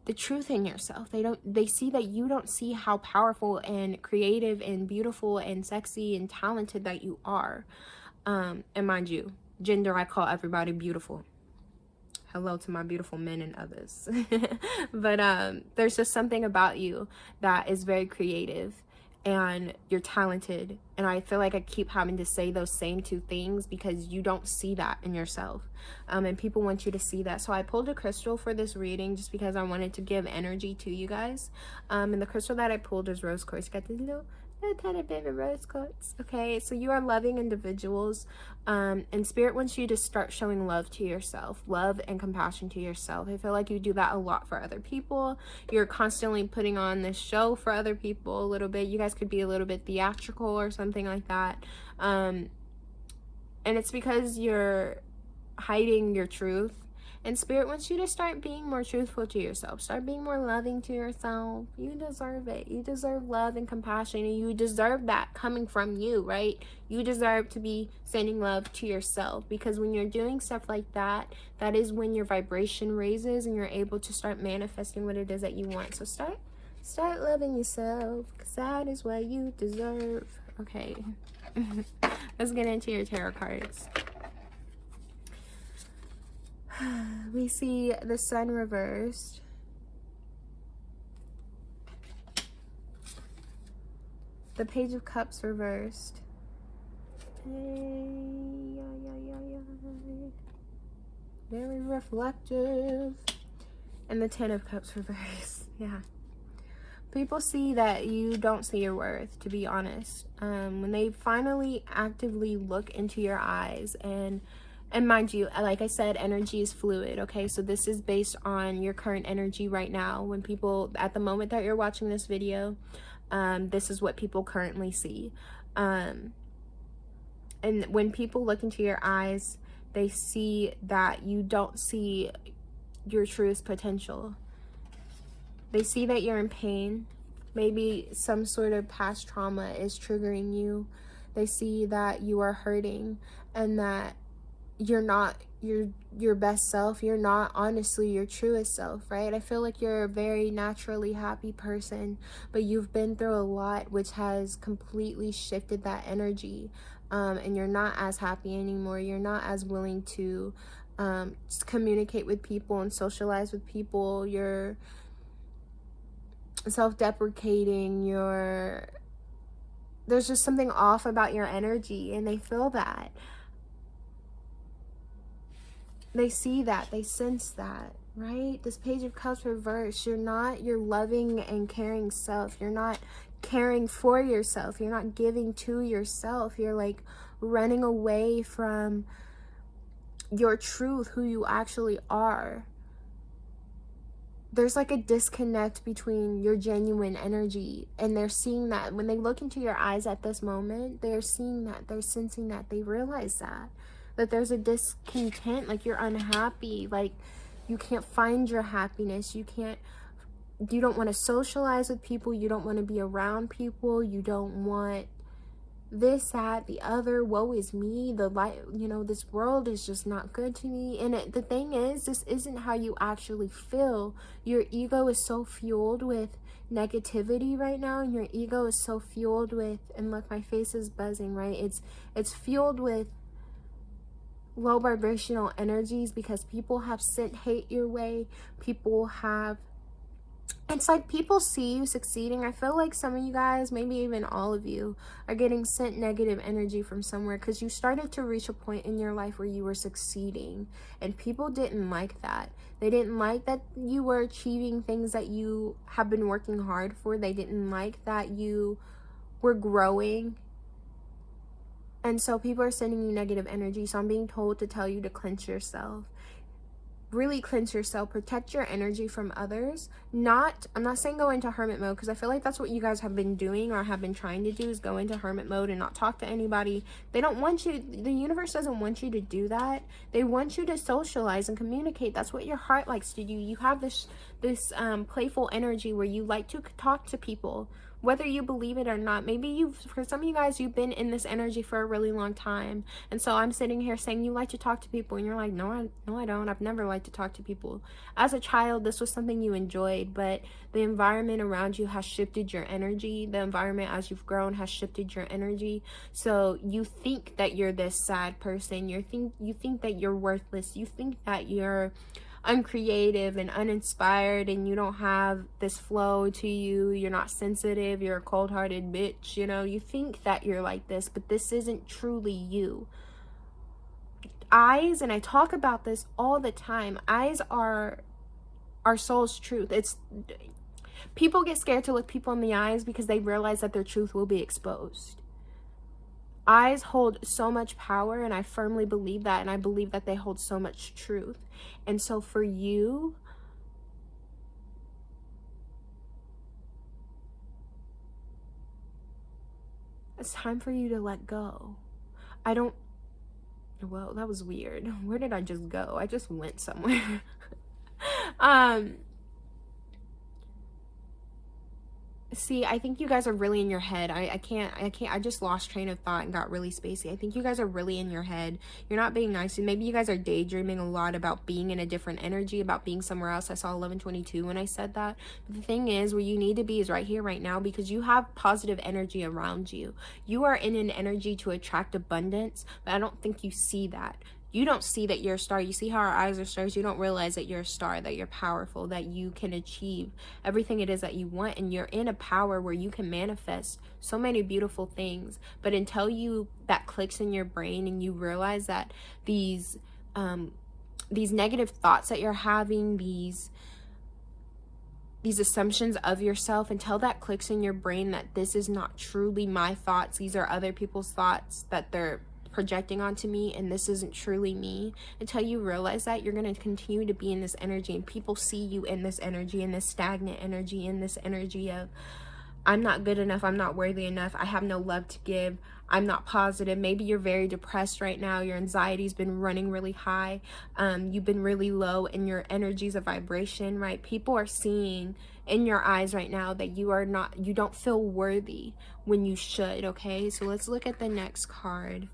Speaker 1: the truth in yourself. They see that you don't see how powerful and creative and beautiful and sexy and talented that you are. And mind you, gender, I call everybody beautiful. Hello to my beautiful men and others. But there's just something about you that is very creative, and you're talented. And I feel like I keep having to say those same two things because you don't see that in yourself. And people want you to see that. So I pulled a crystal for this reading just because I wanted to give energy to you guys. And the crystal that I pulled is rose quartz. Got this little tiny bit of rose quartz. Okay, so you are loving individuals, and spirit wants you to start showing love to yourself, love and compassion to yourself. I feel like you do that a lot for other people. You're constantly putting on this show for other people a little bit. You guys could be a little bit theatrical or something like that, and it's because you're hiding your truth. And spirit wants you to start being more truthful to yourself. Start being more loving to yourself. You deserve it. You deserve love and compassion. And you deserve that coming from you, right? You deserve to be sending love to yourself. Because when you're doing stuff like that, that is when your vibration raises and you're able to start manifesting what it is that you want. So start loving yourself. Because that is what you deserve. Okay. Let's get into your tarot cards. We see the sun reversed. The Page of Cups reversed. Very reflective. And the Ten of Cups reversed. Yeah. People see that you don't see your worth, to be honest. When they finally actively look into your eyes, and mind you, like I said, energy is fluid, okay? So this is based on your current energy right now. When people, at the moment that you're watching this video, this is what people currently see. And when people look into your eyes, they see that you don't see your truest potential. They see that you're in pain. Maybe some sort of past trauma is triggering you. They see that you are hurting and that you're not your best self. You're not honestly your truest self, right? I feel like you're a very naturally happy person, but you've been through a lot, which has completely shifted that energy. And you're not as happy anymore. You're not as willing to communicate with people and socialize with people. You're self-deprecating. There's just something off about your energy, and they feel that. They see that, they sense that, right? This Page of Cups reversed. You're not your loving and caring self. You're not caring for yourself. You're not giving to yourself. You're like running away from your truth, who you actually are. There's like a disconnect between your genuine energy, and they're seeing that. When they look into your eyes at this moment, they're seeing that, they're sensing that, they realize that there's a discontent, like you're unhappy, like you can't find your happiness, you don't want to socialize with people, you don't want to be around people, you don't want this, that, the other, woe is me, the light, this world is just not good to me. And the thing is, this isn't how you actually feel. Your ego is so fueled with negativity right now, and your ego is so fueled with, and look, my face is buzzing, right? It's fueled with low vibrational energies, because people have sent hate your way. It's like people see you succeeding. I feel like some of you guys, maybe even all of you, are getting sent negative energy from somewhere, because you started to reach a point in your life where you were succeeding, and people didn't like that. They didn't like that you were achieving things that you have been working hard for. They didn't like that you were growing. And so people are sending you negative energy. So I'm being told to tell you to cleanse yourself. Really cleanse yourself. Protect your energy from others. I'm not saying go into hermit mode, because I feel like that's what you guys have been doing or have been trying to do, is go into hermit mode and not talk to anybody. They don't want you, the universe doesn't want you to do that. They want you to socialize and communicate. That's what your heart likes to do. You have this playful energy where you like to talk to people, whether you believe it or not. Maybe for some of you guys, you've been in this energy for a really long time. And so I'm sitting here saying you like to talk to people, and you're like, no, I don't. I've never liked to talk to people. As a child, this was something you enjoyed, but the environment around you has shifted your energy. The environment as you've grown has shifted your energy. So you think that you're this sad person. You think that you're worthless. You think that you're uncreative and uninspired, and you don't have this flow to you. You're not sensitive. You're a cold-hearted bitch. You think that you're like this, but this isn't truly you. Eyes, and I talk about this all the time, eyes are our soul's truth. People get scared to look people in the eyes because they realize that their truth will be exposed. Eyes hold so much power, and I firmly believe that, and I believe that they hold so much truth. And so for you, it's time for you to let go. Well, that was weird. Where did I just go? I just went somewhere. See, I think you guys are really in your head. I just lost train of thought and got really spacey. I think you guys are really in your head. You're not being nice. And maybe you guys are daydreaming a lot about being in a different energy, about being somewhere else. I saw 1122 when I said that. But the thing is, where you need to be is right here, right now, because you have positive energy around you. You are in an energy to attract abundance, but I don't think you see that. you don't see that you're a star. You see how our eyes are stars? You don't realize that you're a star, that you're powerful, that you can achieve everything it is that you want, and you're in a power where you can manifest so many beautiful things. But until that clicks in your brain and you realize that these negative thoughts that you're having, these assumptions of yourself, until that clicks in your brain that this is not truly my thoughts, these are other people's thoughts that they're projecting onto me, and this isn't truly me, until you realize that, you're going to continue to be in this energy, and people see you in this energy, in this stagnant energy, in this energy of I'm not good enough, I'm not worthy enough, I have no love to give, I'm not positive. Maybe you're very depressed right now, your anxiety's been running really high, you've been really low, and your energy's a vibration, right? People are seeing in your eyes right now that you don't feel worthy when you should, okay? So let's look at the next card.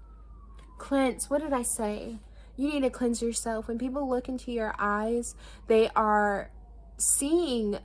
Speaker 1: Cleanse. What did I say? You need to cleanse yourself. When people look into your eyes, they are seeing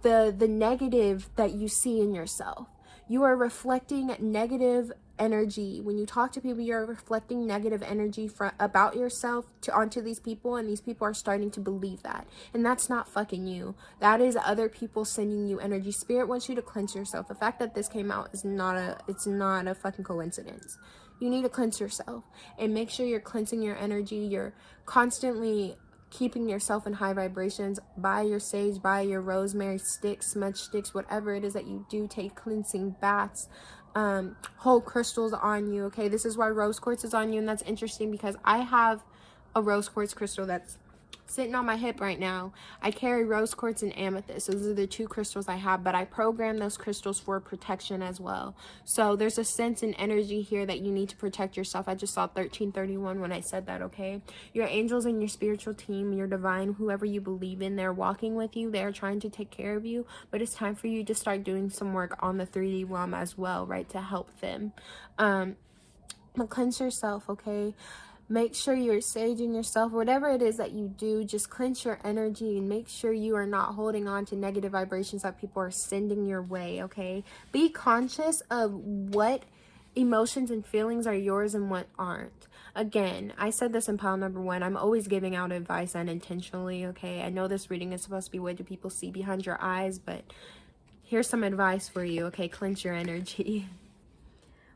Speaker 1: the negative that you see in yourself. You are reflecting negative energy. When you talk to people, you're reflecting negative energy about yourself onto these people, and these people are starting to believe that. And that's not fucking you. That is other people sending you energy. Spirit wants you to cleanse yourself. The fact that this came out is not a fucking coincidence. You need to cleanse yourself, and make sure you're cleansing your energy. You're constantly keeping yourself in high vibrations. Buy your sage, buy your rosemary sticks, smudge sticks, whatever it is that you do. Take cleansing baths, hold crystals on you, okay? This is why rose quartz is on you, and that's interesting because I have a rose quartz crystal that's sitting on my hip right now. I carry rose quartz and amethyst. Those are the two crystals I have, but I program those crystals for protection as well. So there's a sense and energy here that you need to protect yourself. I just saw 1331 when I said that, okay? Your angels and your spiritual team, your divine, whoever you believe in, they're walking with you. They're trying to take care of you, but it's time for you to start doing some work on the 3D realm as well, right, to help them. But cleanse yourself, okay? Make sure you're saging yourself. Whatever it is that you do, just cleanse your energy and make sure you are not holding on to negative vibrations that people are sending your way, okay? Be conscious of what emotions and feelings are yours and what aren't. Again, I said this in pile number 1. I'm always giving out advice unintentionally, okay? I know this reading is supposed to be what do people see behind your eyes, but here's some advice for you, okay? Cleanse your energy.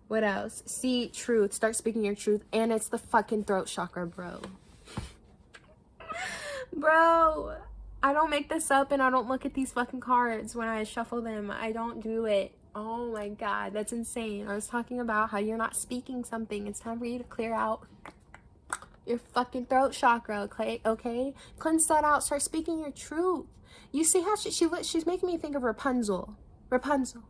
Speaker 1: What else? See truth. Start speaking your truth. And it's the fucking throat chakra, bro. Bro, I don't make this up, and I don't look at these fucking cards when I shuffle them. I don't do it. Oh my god, that's insane. I was talking about how you're not speaking something. It's time for you to clear out your fucking throat chakra, okay? Cleanse that out. Start speaking your truth. You see how she's making me think of Rapunzel. Rapunzel,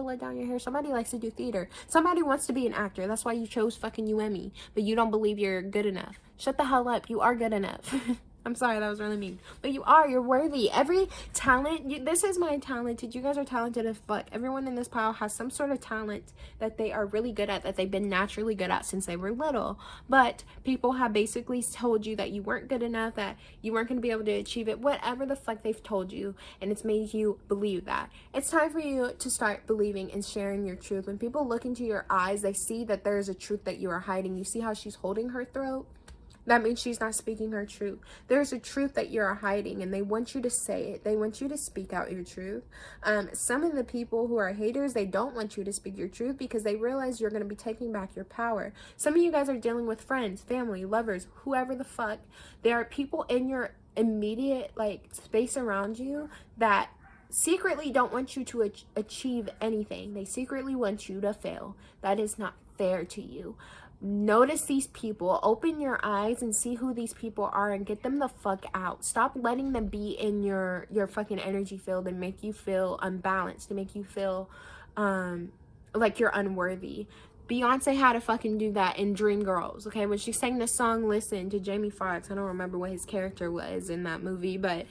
Speaker 1: let down your hair. Somebody likes to do theater. Somebody wants to be an actor. That's why you chose fucking UME, but you don't believe you're good enough. Shut the hell up. You are good enough. I'm sorry, that was really mean. But you're worthy. Every talent, this is my talented. You guys are talented as fuck. Everyone in this pile has some sort of talent that they are really good at, that they've been naturally good at since they were little. But people have basically told you that you weren't good enough, that you weren't going to be able to achieve it, whatever the fuck they've told you, and it's made you believe that. It's time for you to start believing and sharing your truth. When people look into your eyes, they see that there is a truth that you are hiding. You see how she's holding her throat? That means she's not speaking her truth. There's a truth that you're hiding, and they want you to say it. They want you to speak out your truth. Some of the people who are haters, they don't want you to speak your truth because they realize you're going to be taking back your power. Some of you guys are dealing with friends, family, lovers, whoever the fuck. There are people in your immediate space around you that secretly don't want you to achieve anything. They secretly want you to fail. That is not fair to you. Notice these people, open your eyes and see who these people are and get them the fuck out. Stop letting them be in your fucking energy field and make you feel unbalanced, to make you feel like you're unworthy. Beyonce had to fucking do that in Dreamgirls, okay? When she sang the song Listen to Jamie Foxx, I don't remember what his character was in that movie, but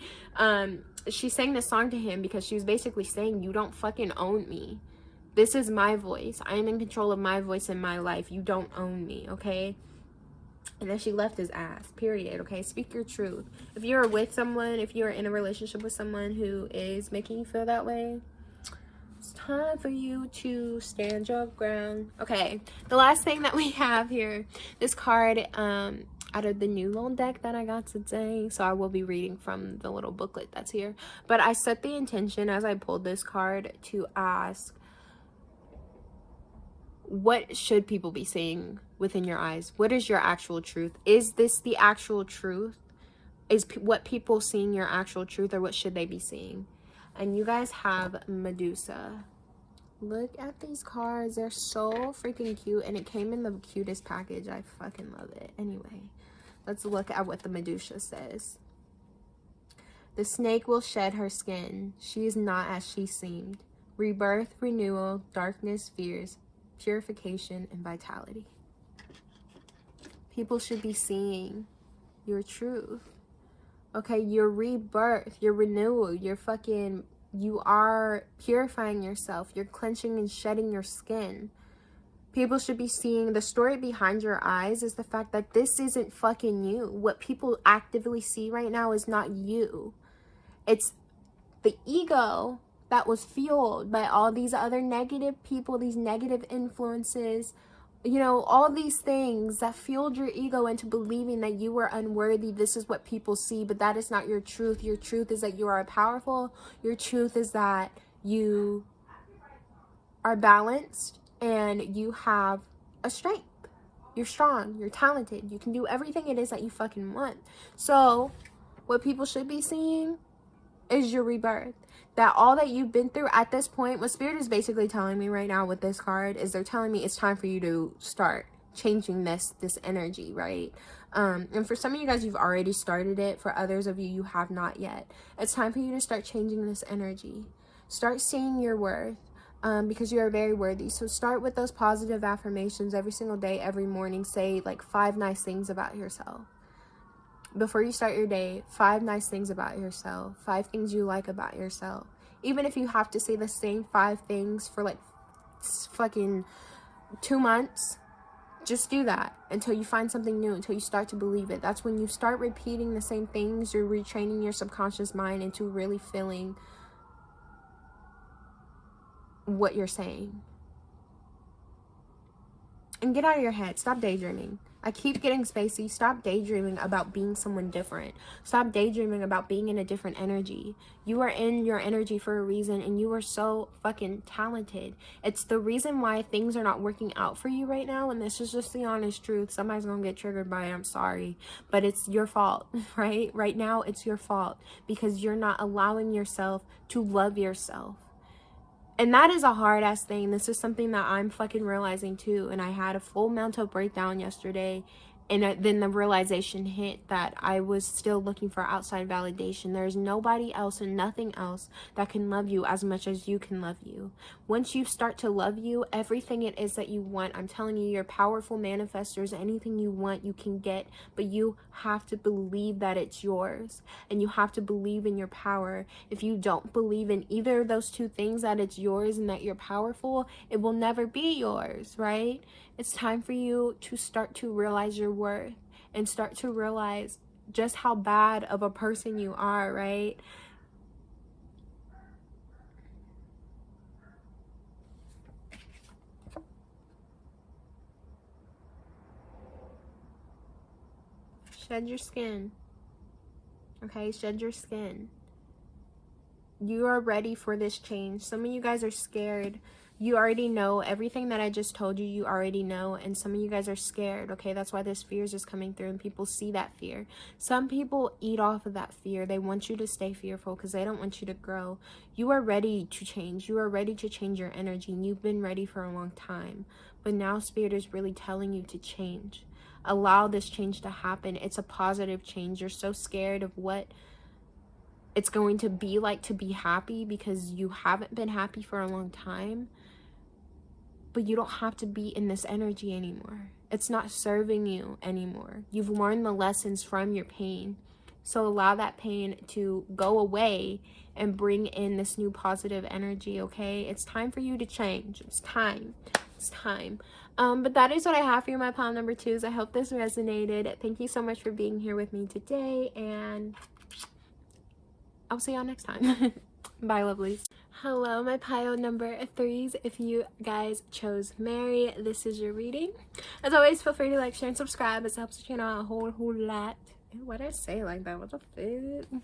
Speaker 1: she sang the song to him because she was basically saying, you don't fucking own me. This is my voice. I am in control of my voice in my life. You don't own me, okay? And then she left his ass, period, okay? Speak your truth. If you're with someone, if you're in a relationship with someone who is making you feel that way, It's time for you to stand your ground. Okay, the last thing that we have here, this card out of the new little deck that I got today. So I will be reading from the little booklet that's here. But I set the intention as I pulled this card to ask, what should people be seeing within your eyes? What is your actual truth? Is this the actual truth? Is what people seeing your actual truth, or what should they be seeing? And you guys have Medusa. Look at these cards. They're so freaking cute. And it came in the cutest package. I fucking love it. Anyway, let's look at what the Medusa says. The snake will shed her skin. She is not as she seemed. Rebirth, renewal, darkness, fears, purification, and vitality. People should be seeing your truth. Okay, your rebirth, your renewal, you are purifying yourself. You're clenching and shedding your skin. People should be seeing the story behind your eyes is the fact that this isn't fucking you. What people actively see right now is not you. It's the ego that was fueled by all these other negative people, these negative influences, you know, all these things that fueled your ego into believing that you were unworthy. This is what people see, but that is not your truth. Your truth is that you are powerful. Your truth is that you are balanced and you have a strength. You're strong. You're talented. You can do everything it is that you fucking want. So what people should be seeing is your rebirth. That all that you've been through at this point, what Spirit is basically telling me right now with this card is they're telling me it's time for you to start changing this energy, right? And for some of you guys, you've already started it. For others of you, you have not yet. It's time for you to start changing this energy. Start seeing your worth, because you are very worthy. So start with those positive affirmations every single day, every morning. Say like 5 nice things about yourself. Before you start your day, 5 nice things about yourself. 5 things you like about yourself. Even if you have to say the same 5 things for like fucking 2 months, just do that until you find something new, until you start to believe it. That's when you start repeating the same things. You're retraining your subconscious mind into really feeling what you're saying. And get out of your head. Stop daydreaming. I keep getting spacey. Stop daydreaming about being someone different. Stop daydreaming about being in a different energy. You are in your energy for a reason, and you are so fucking talented. It's the reason why things are not working out for you right now, and this is just the honest truth. Somebody's gonna get triggered by it. I'm sorry, but it's your fault, right? Right now, it's your fault because you're not allowing yourself to love yourself. And that is a hard ass thing. This is something that I'm fucking realizing too. And I had a full mental breakdown yesterday. And then the realization hit that I was still looking for outside validation. There's nobody else and nothing else that can love you as much as you can love you. Once you start to love you, everything it is that you want, I'm telling you, you're powerful manifestors. Anything you want, you can get. But you have to believe that it's yours. And you have to believe in your power. If you don't believe in either of those 2 things, that it's yours and that you're powerful, it will never be yours, right? It's time for you to start to realize your worth and start to realize just how bad of a person you are, right? Shed your skin. Okay, shed your skin. You are ready for this change. Some of you guys are scared. You already know everything that I just told you. You already know, and some of you guys are scared. Okay, that's why this fear is just coming through, and people see that fear. Some people eat off of that fear. They want you to stay fearful because they don't want you to grow. You are ready to change. You are ready to change your energy, and you've been ready for a long time. But now Spirit is really telling you to change. Allow this change to happen. It's a positive change. You're so scared of what it's going to be like to be happy because you haven't been happy for a long time. But you don't have to be in this energy anymore. It's not serving you anymore. You've learned the lessons from your pain. So allow that pain to go away and bring in this new positive energy, okay? It's time for you to change. It's time. It's time. But that is what I have for you, my pile number 2s. I hope this resonated. Thank you so much for being here with me today, and I'll see y'all next time. Bye, lovelies. Hello, my pile number 3s. If you guys chose Mary, this is your reading. As always, feel free to like, share, and subscribe. It helps the channel out a whole lot. Why did I say it like that? What the fuck?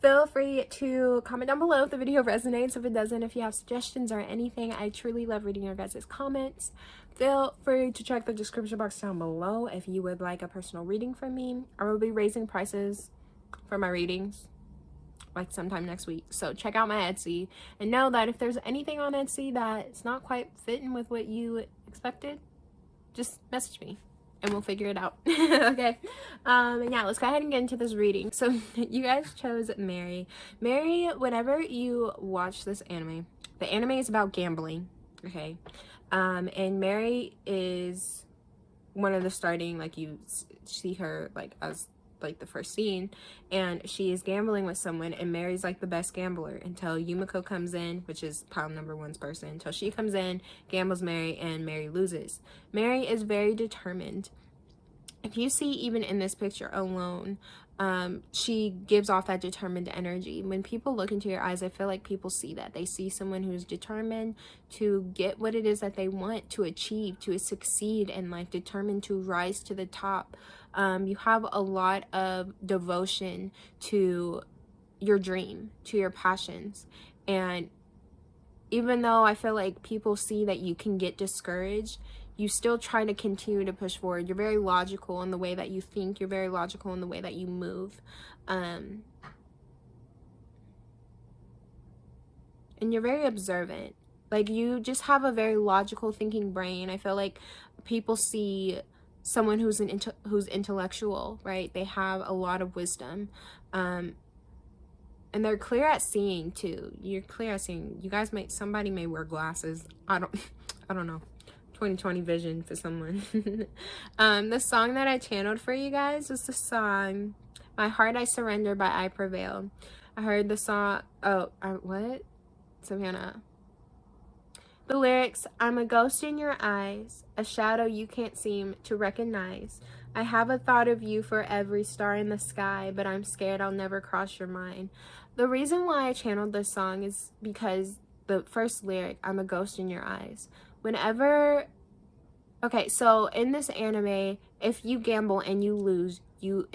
Speaker 1: Feel free to comment down below if the video resonates. If it doesn't, if you have suggestions or anything, I truly love reading your guys' comments. Feel free to check the description box down below if you would like a personal reading from me. I will be raising prices for my readings like sometime next week, so check out my Etsy and know that if there's anything on Etsy that's not quite fitting with what you expected, just message me and we'll figure it out. Okay. And yeah, let's go ahead and get into this reading. So you guys chose Mary. Whenever you watch this anime, the anime is about gambling, okay? And Mary is one of the starting, like, you see her like as like the first scene, and she is gambling with someone, and Mary's like the best gambler until Yumiko comes in, which is pile number 1's person, until she comes in, gambles Mary, and Mary loses. Mary is very determined. If you see, even in this picture alone, she gives off that determined energy. When people look into your eyes, I feel like people see that. They see someone who's determined to get what it is that they want, to achieve, to succeed in life, determined to rise to the top. You have a lot of devotion to your dream, to your passions. And even though I feel like people see that you can get discouraged, you still try to continue to push forward. You're very logical in the way that you think. You're very logical in the way that you move. And you're very observant. Like, you just have a very logical thinking brain. I feel like people see someone who's who's intellectual, right? They have a lot of wisdom. And they're clear at seeing too. You're clear at seeing. You guys somebody may wear glasses. I don't know. 2020 vision for someone. The song that I channeled for you guys was the song My Heart I Surrender by I Prevail. I heard the song, what? Savannah. The lyrics, I'm a ghost in your eyes, a shadow you can't seem to recognize. I have a thought of you for every star in the sky, but I'm scared I'll never cross your mind. The reason why I channeled this song is because the first lyric, I'm a ghost in your eyes. Whenever, okay, so in this anime, if you gamble and you lose, you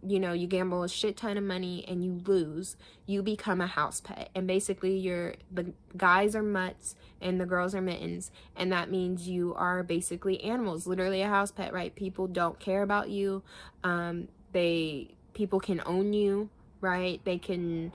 Speaker 1: gamble a shit ton of money and you lose, you become a house pet. And basically the guys are mutts and the girls are mittens, and that means you are basically animals, literally a house pet, right? People don't care about you. People can own you, right? They can,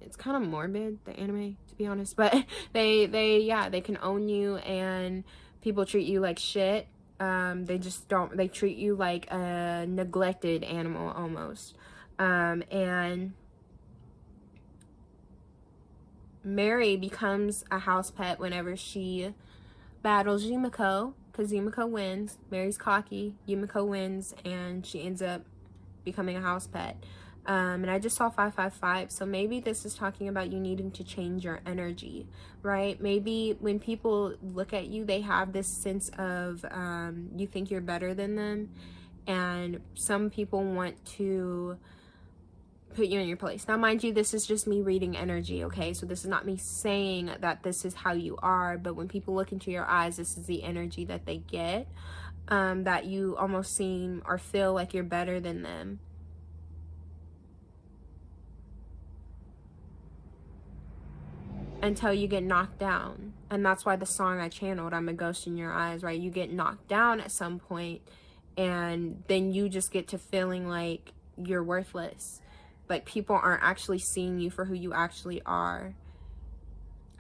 Speaker 1: it's kind of morbid, the anime, to be honest, but they can own you, and people treat you like shit. They treat you like a neglected animal almost. And Mary becomes a house pet whenever she battles Yumiko, because Yumiko wins. Mary's cocky, Yumiko wins, and she ends up becoming a house pet. And I just saw 555, so maybe this is talking about you needing to change your energy, right? Maybe when people look at you, they have this sense of you think you're better than them, and some people want to put you in your place. Now, mind you, this is just me reading energy, okay? So this is not me saying that this is how you are, but when people look into your eyes, this is the energy that they get, that you almost seem or feel like you're better than them. Until you get knocked down. And that's why the song I channeled, I'm a ghost in your eyes, right? You get knocked down at some point, and then you just get to feeling like you're worthless. Like, people aren't actually seeing you for who you actually are.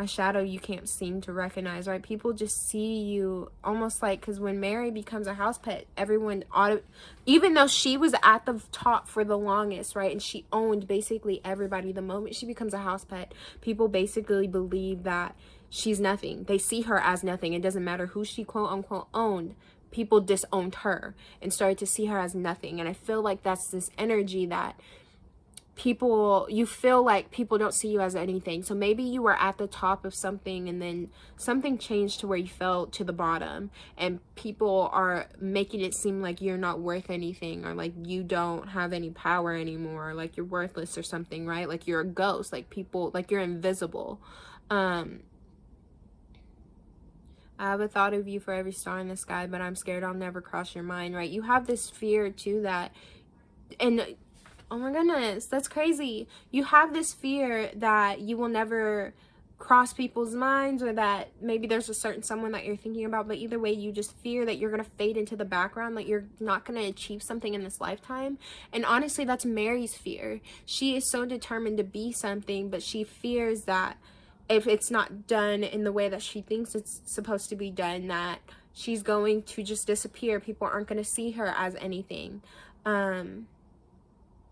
Speaker 1: A shadow you can't seem to recognize, right? People just see you almost like, because when Mary becomes a house pet, everyone, even though she was at the top for the longest, right, and she owned basically everybody, the moment she becomes a house pet, people basically believe that she's nothing. They see her as nothing. It doesn't matter who she quote unquote owned. People disowned her and started to see her as nothing. And I feel like that's this energy that you feel like people don't see you as anything. So maybe you were at the top of something and then something changed to where you fell to the bottom, and people are making it seem like you're not worth anything, or like you don't have any power anymore, like you're worthless or something, right? Like you're a ghost, like people, like you're invisible. I have a thought of you for every star in the sky, but I'm scared I'll never cross your mind, right? You have this fear too that, and oh my goodness, that's crazy. You have this fear that you will never cross people's minds, or that maybe there's a certain someone that you're thinking about, but either way, you just fear that you're going to fade into the background, like you're not going to achieve something in this lifetime. And honestly, that's Mary's fear. She is so determined to be something, but she fears that if it's not done in the way that she thinks it's supposed to be done, that she's going to just disappear. People aren't going to see her as anything. And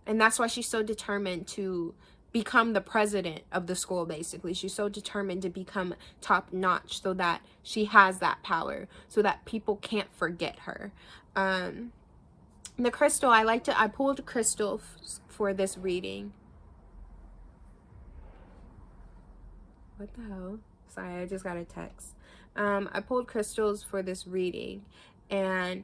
Speaker 1: that's why she's so determined to become the president of the school, basically. She's so determined to become top notch so that she has that power, so that people can't forget her. The crystal, I pulled a crystal for this reading. What the hell? Sorry, I just got a text. I pulled crystals for this reading, and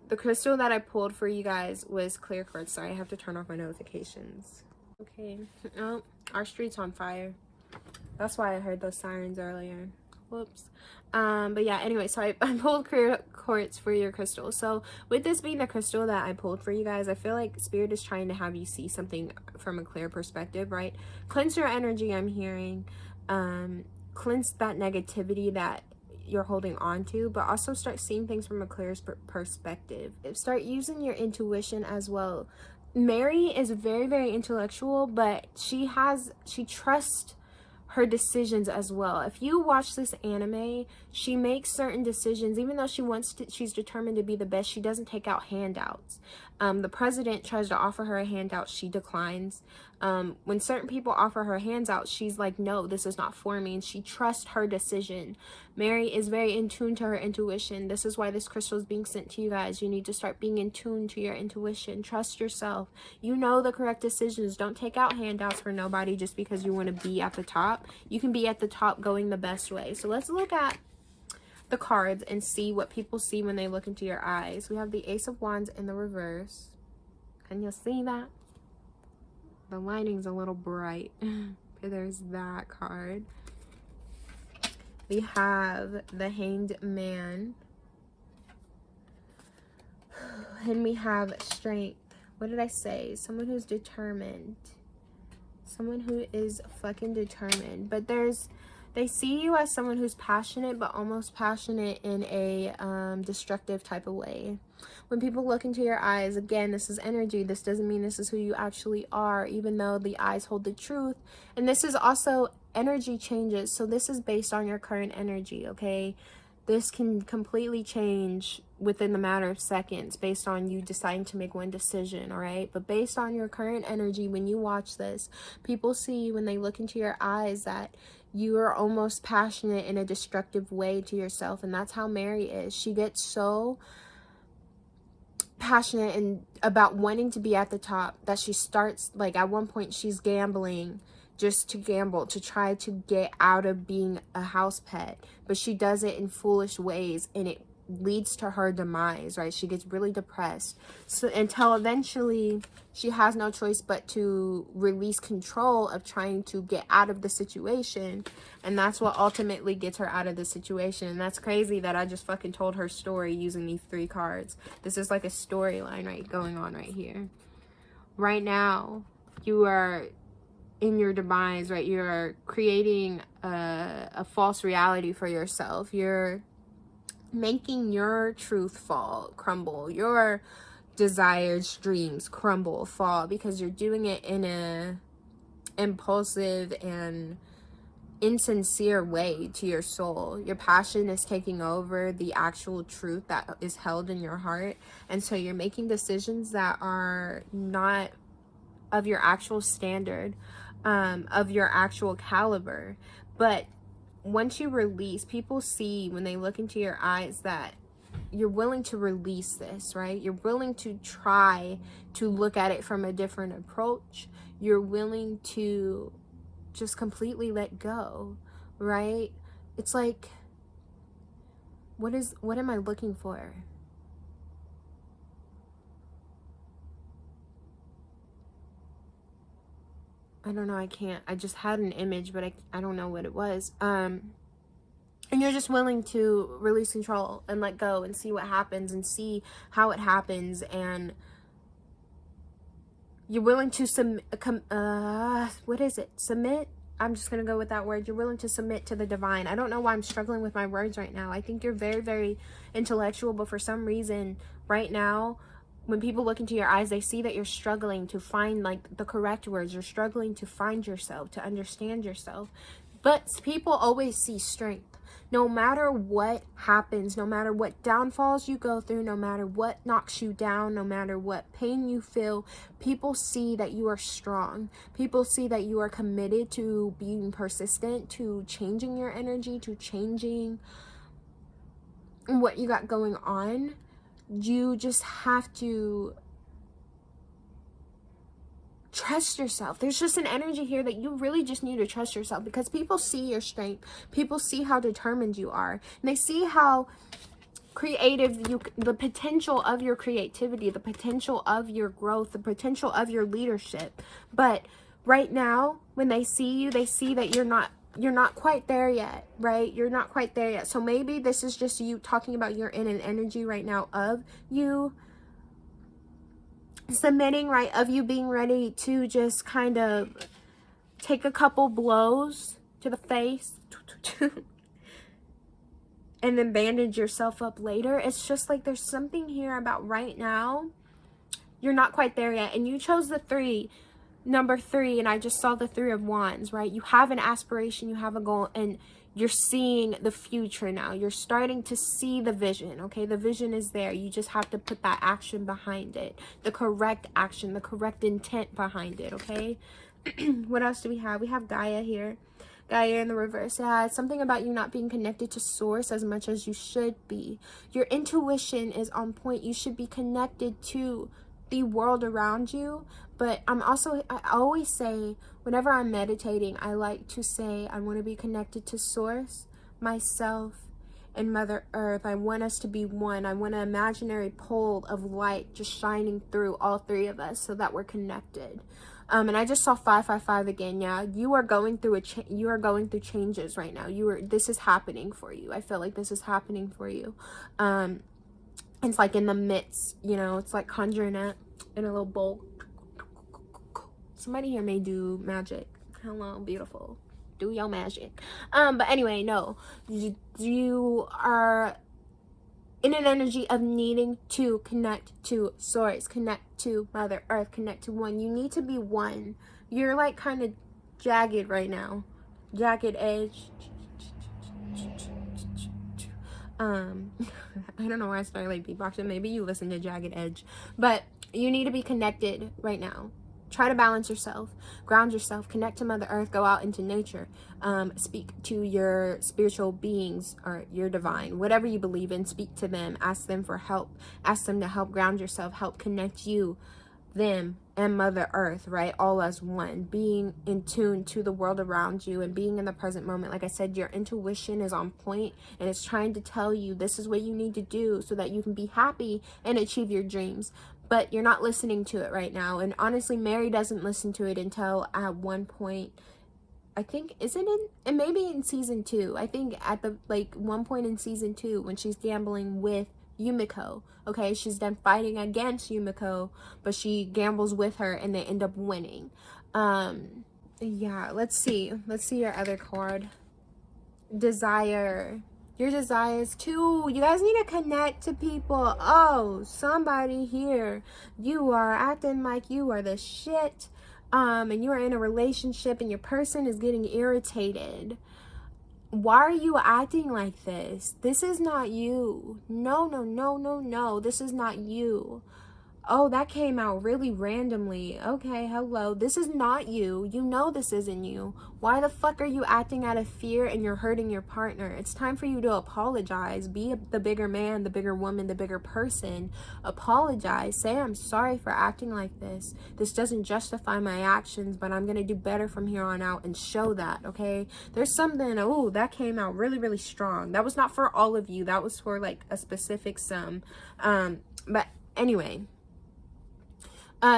Speaker 1: the crystal that I pulled for you guys was clear quartz. Sorry, I have to turn off my notifications. Okay. Oh, our street's on fire. That's why I heard those sirens earlier. Whoops. But yeah, anyway, so I pulled clear quartz for your crystal. So with this being the crystal that I pulled for you guys, I feel like Spirit is trying to have you see something from a clear perspective, right? Cleanse your energy, I'm hearing. Cleanse that negativity that you're holding on to, but also start seeing things from a clear perspective. Start using your intuition as well. Mary is very, very intellectual, but she trusts her decisions as well. If you watch this anime, she makes certain decisions, even though she's determined to be the best. She doesn't take out handouts. The president tries to offer her a handout, she declines. When certain people offer her hands out, she's like, no, this is not for me, and she trusts her decision. Mary is very in tune to her intuition. This is why this crystal is being sent to you guys. You need to start being in tune to your intuition. Trust yourself. You know the correct decisions. Don't take out handouts for nobody just because you want to be at the top. You can be at the top going the best way. So let's look at the cards and see what people see when they look into your eyes. We have the Ace of Wands in the reverse. Can you see that? The lighting's a little bright. There's that card. We have the Hanged Man. And we have Strength. What did I say? Someone who's determined. Someone who is fucking determined. But they see you as someone who's passionate, but almost passionate in a destructive type of way. When people look into your eyes, again, this is energy. This doesn't mean this is who you actually are, even though the eyes hold the truth. And this is also energy changes. So this is based on your current energy, okay? This can completely change within the matter of seconds based on you deciding to make one decision, all right? But based on your current energy, when you watch this, people see when they look into your eyes that you are almost passionate in a destructive way to yourself. And that's how Mary is. She gets so passionate and about wanting to be at the top that she starts, like at one point she's gambling just to gamble, to try to get out of being a house pet. But she does it in foolish ways, and it leads to her demise, right? She gets really depressed. So until eventually she has no choice but to release control of trying to get out of the situation. And that's what ultimately gets her out of the situation. And that's crazy that I just fucking told her story using these 3 cards. This is like a storyline right going on right here. Right now, you are in your demise, right? You're creating a false reality for yourself. You're making your truth crumble, your desired dreams crumble, fall, because you're doing it in a impulsive and insincere way to your soul. Your passion is taking over the actual truth that is held in your heart, and so you're making decisions that are not of your actual standard, of your actual caliber. But once you release, people see when they look into your eyes that you're willing to release this, right? You're willing to try to look at it from a different approach. You're willing to just completely let go, right? It's like, what am I looking for? I don't know, I just had an image, but I don't know what it was. And you're just willing to release control and let go and see what happens and see how it happens, and you're willing to submit. I'm just gonna go with that word. You're willing to submit to the divine. I don't know why I'm struggling with my words right now. I think you're very, very intellectual, but for some reason right now, when people look into your eyes, they see that you're struggling to find like the correct words. You're struggling to find yourself, to understand yourself. But people always see strength. No matter what happens, no matter what downfalls you go through, no matter what knocks you down, no matter what pain you feel, people see that you are strong. People see that you are committed to being persistent, to changing your energy, to changing what you got going on. You just have to trust yourself. There's just an energy here that you really just need to trust yourself, because people see your strength. People see how determined you are. And they see how creative the potential of your creativity, the potential of your growth, the potential of your leadership. But right now, when they see you, they see that you're not quite there yet, right? You're not quite there yet. So maybe this is just you talking about you're in an energy right now of you submitting, right? Of you being ready to just kind of take a couple blows to the face and then bandage yourself up later. It's just like there's something here about right now. You're not quite there yet. And you chose the number 3, and I just saw the 3 of Wands, right? You have an aspiration, you have a goal, and you're seeing the future now. You're starting to see the vision, okay? The vision is there. You just have to put that action behind it, the correct action, the correct intent behind it, okay? What else do we have? We have Gaia here. Gaia in the reverse. Yeah, it's something about you not being connected to source as much as you should be. Your intuition is on point. You should be connected to the world around you. But I always say, whenever I'm meditating, I like to say I want to be connected to source, myself, and Mother Earth. I want us to be one. I want an imaginary pole of light just shining through all 3 of us so that we're connected. And I just saw 555 again. Yeah, you are going through changes right now. This is happening for you. I feel like this is happening for you. It's like in the midst, it's like conjuring it in a little bowl. Somebody here may do magic. Hello, beautiful. Do your magic. But anyway, no. You are in an energy of needing to connect to source, connect to Mother Earth, connect to one. You need to be one. You're like kind of jagged right now. Jagged edge. I don't know why I started like beatboxing. Maybe you listen to Jagged Edge. But you need to be connected right now. Try to balance yourself, ground yourself, connect to Mother Earth, go out into nature, speak to your spiritual beings or your divine, whatever you believe in, speak to them, ask them for help, ask them to help ground yourself, help connect you, them, and Mother Earth, right? All as one, being in tune to the world around you and being in the present moment. Like I said, your intuition is on point and it's trying to tell you this is what you need to do so that you can be happy and achieve your dreams. But you're not listening to it right now. And honestly, Mary doesn't listen to it until at one point, I think, and maybe in season 2. I think at the one point in season 2 when she's gambling with Yumiko. Okay, she's done fighting against Yumiko, but she gambles with her and they end up winning. Yeah, let's see your other card. Desire. Your desires too. You guys need to connect to people. Oh, somebody here. You are acting like you are the shit. And you are in a relationship and your person is getting irritated. Why are you acting like this? This is not you. No. This is not you. Oh, that came out really randomly. Okay, hello. This is not you. You know this isn't you. Why the fuck are you acting out of fear and you're hurting your partner? It's time for you to apologize. Be the bigger man, the bigger woman, the bigger person. Apologize. Say, I'm sorry for acting like this. This doesn't justify my actions, but I'm going to do better from here on out and show that, okay? There's something, oh, that came out really, really strong. That was not for all of you. That was for like a specific sum. But anyway.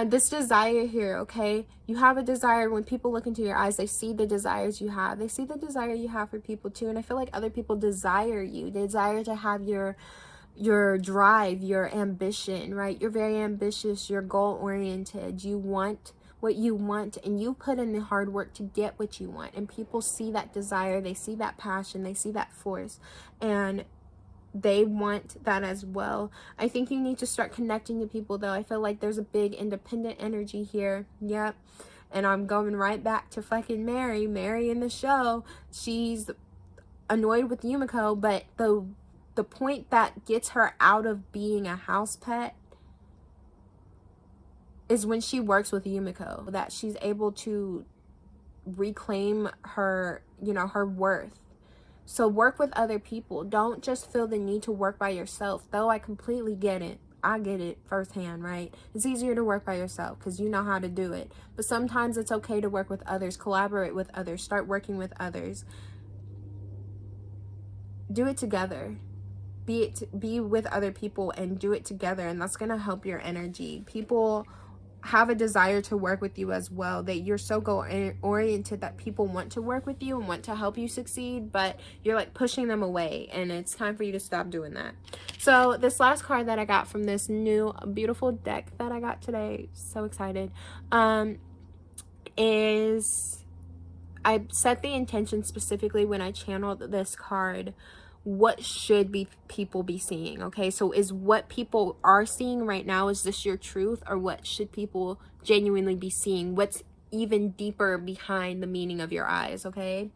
Speaker 1: This desire here, okay? You have a desire. When people look into your eyes, they see the desires you have. They see the desire you have for people too. And I feel like other people desire you. They desire to have your drive, your ambition, right? You're very ambitious. You're goal-oriented. You want what you want, and you put in the hard work to get what you want. And people see that desire. They see that passion. They see that force. And they want that as well. I think you need to start connecting to people though. I feel like there's a big independent energy here. Yep. And I'm going right back to fucking Mary in the show. She's annoyed with Yumiko, but the point that gets her out of being a house pet is when she works with Yumiko, that she's able to reclaim her, you know, her worth. So work with other people. Don't just feel the need to work by yourself. Though I completely get it. I get it firsthand, right? It's easier to work by yourself because you know how to do it. But sometimes it's okay to work with others. Collaborate with others. Start working with others. Do it together. Be with other people and do it together. And that's going to help your energy. People have a desire to work with you as well, that you're so goal-oriented that people want to work with you and want to help you succeed, but you're like pushing them away, and it's time for you to stop doing that. So this last card that I got from this new beautiful deck that I got today, so excited, is I set the intention specifically when I channeled this card. What should people be seeing? Okay, so is what people are seeing right now, is this your truth, or what should people genuinely be seeing? What's even deeper behind the meaning of your eyes? Okay,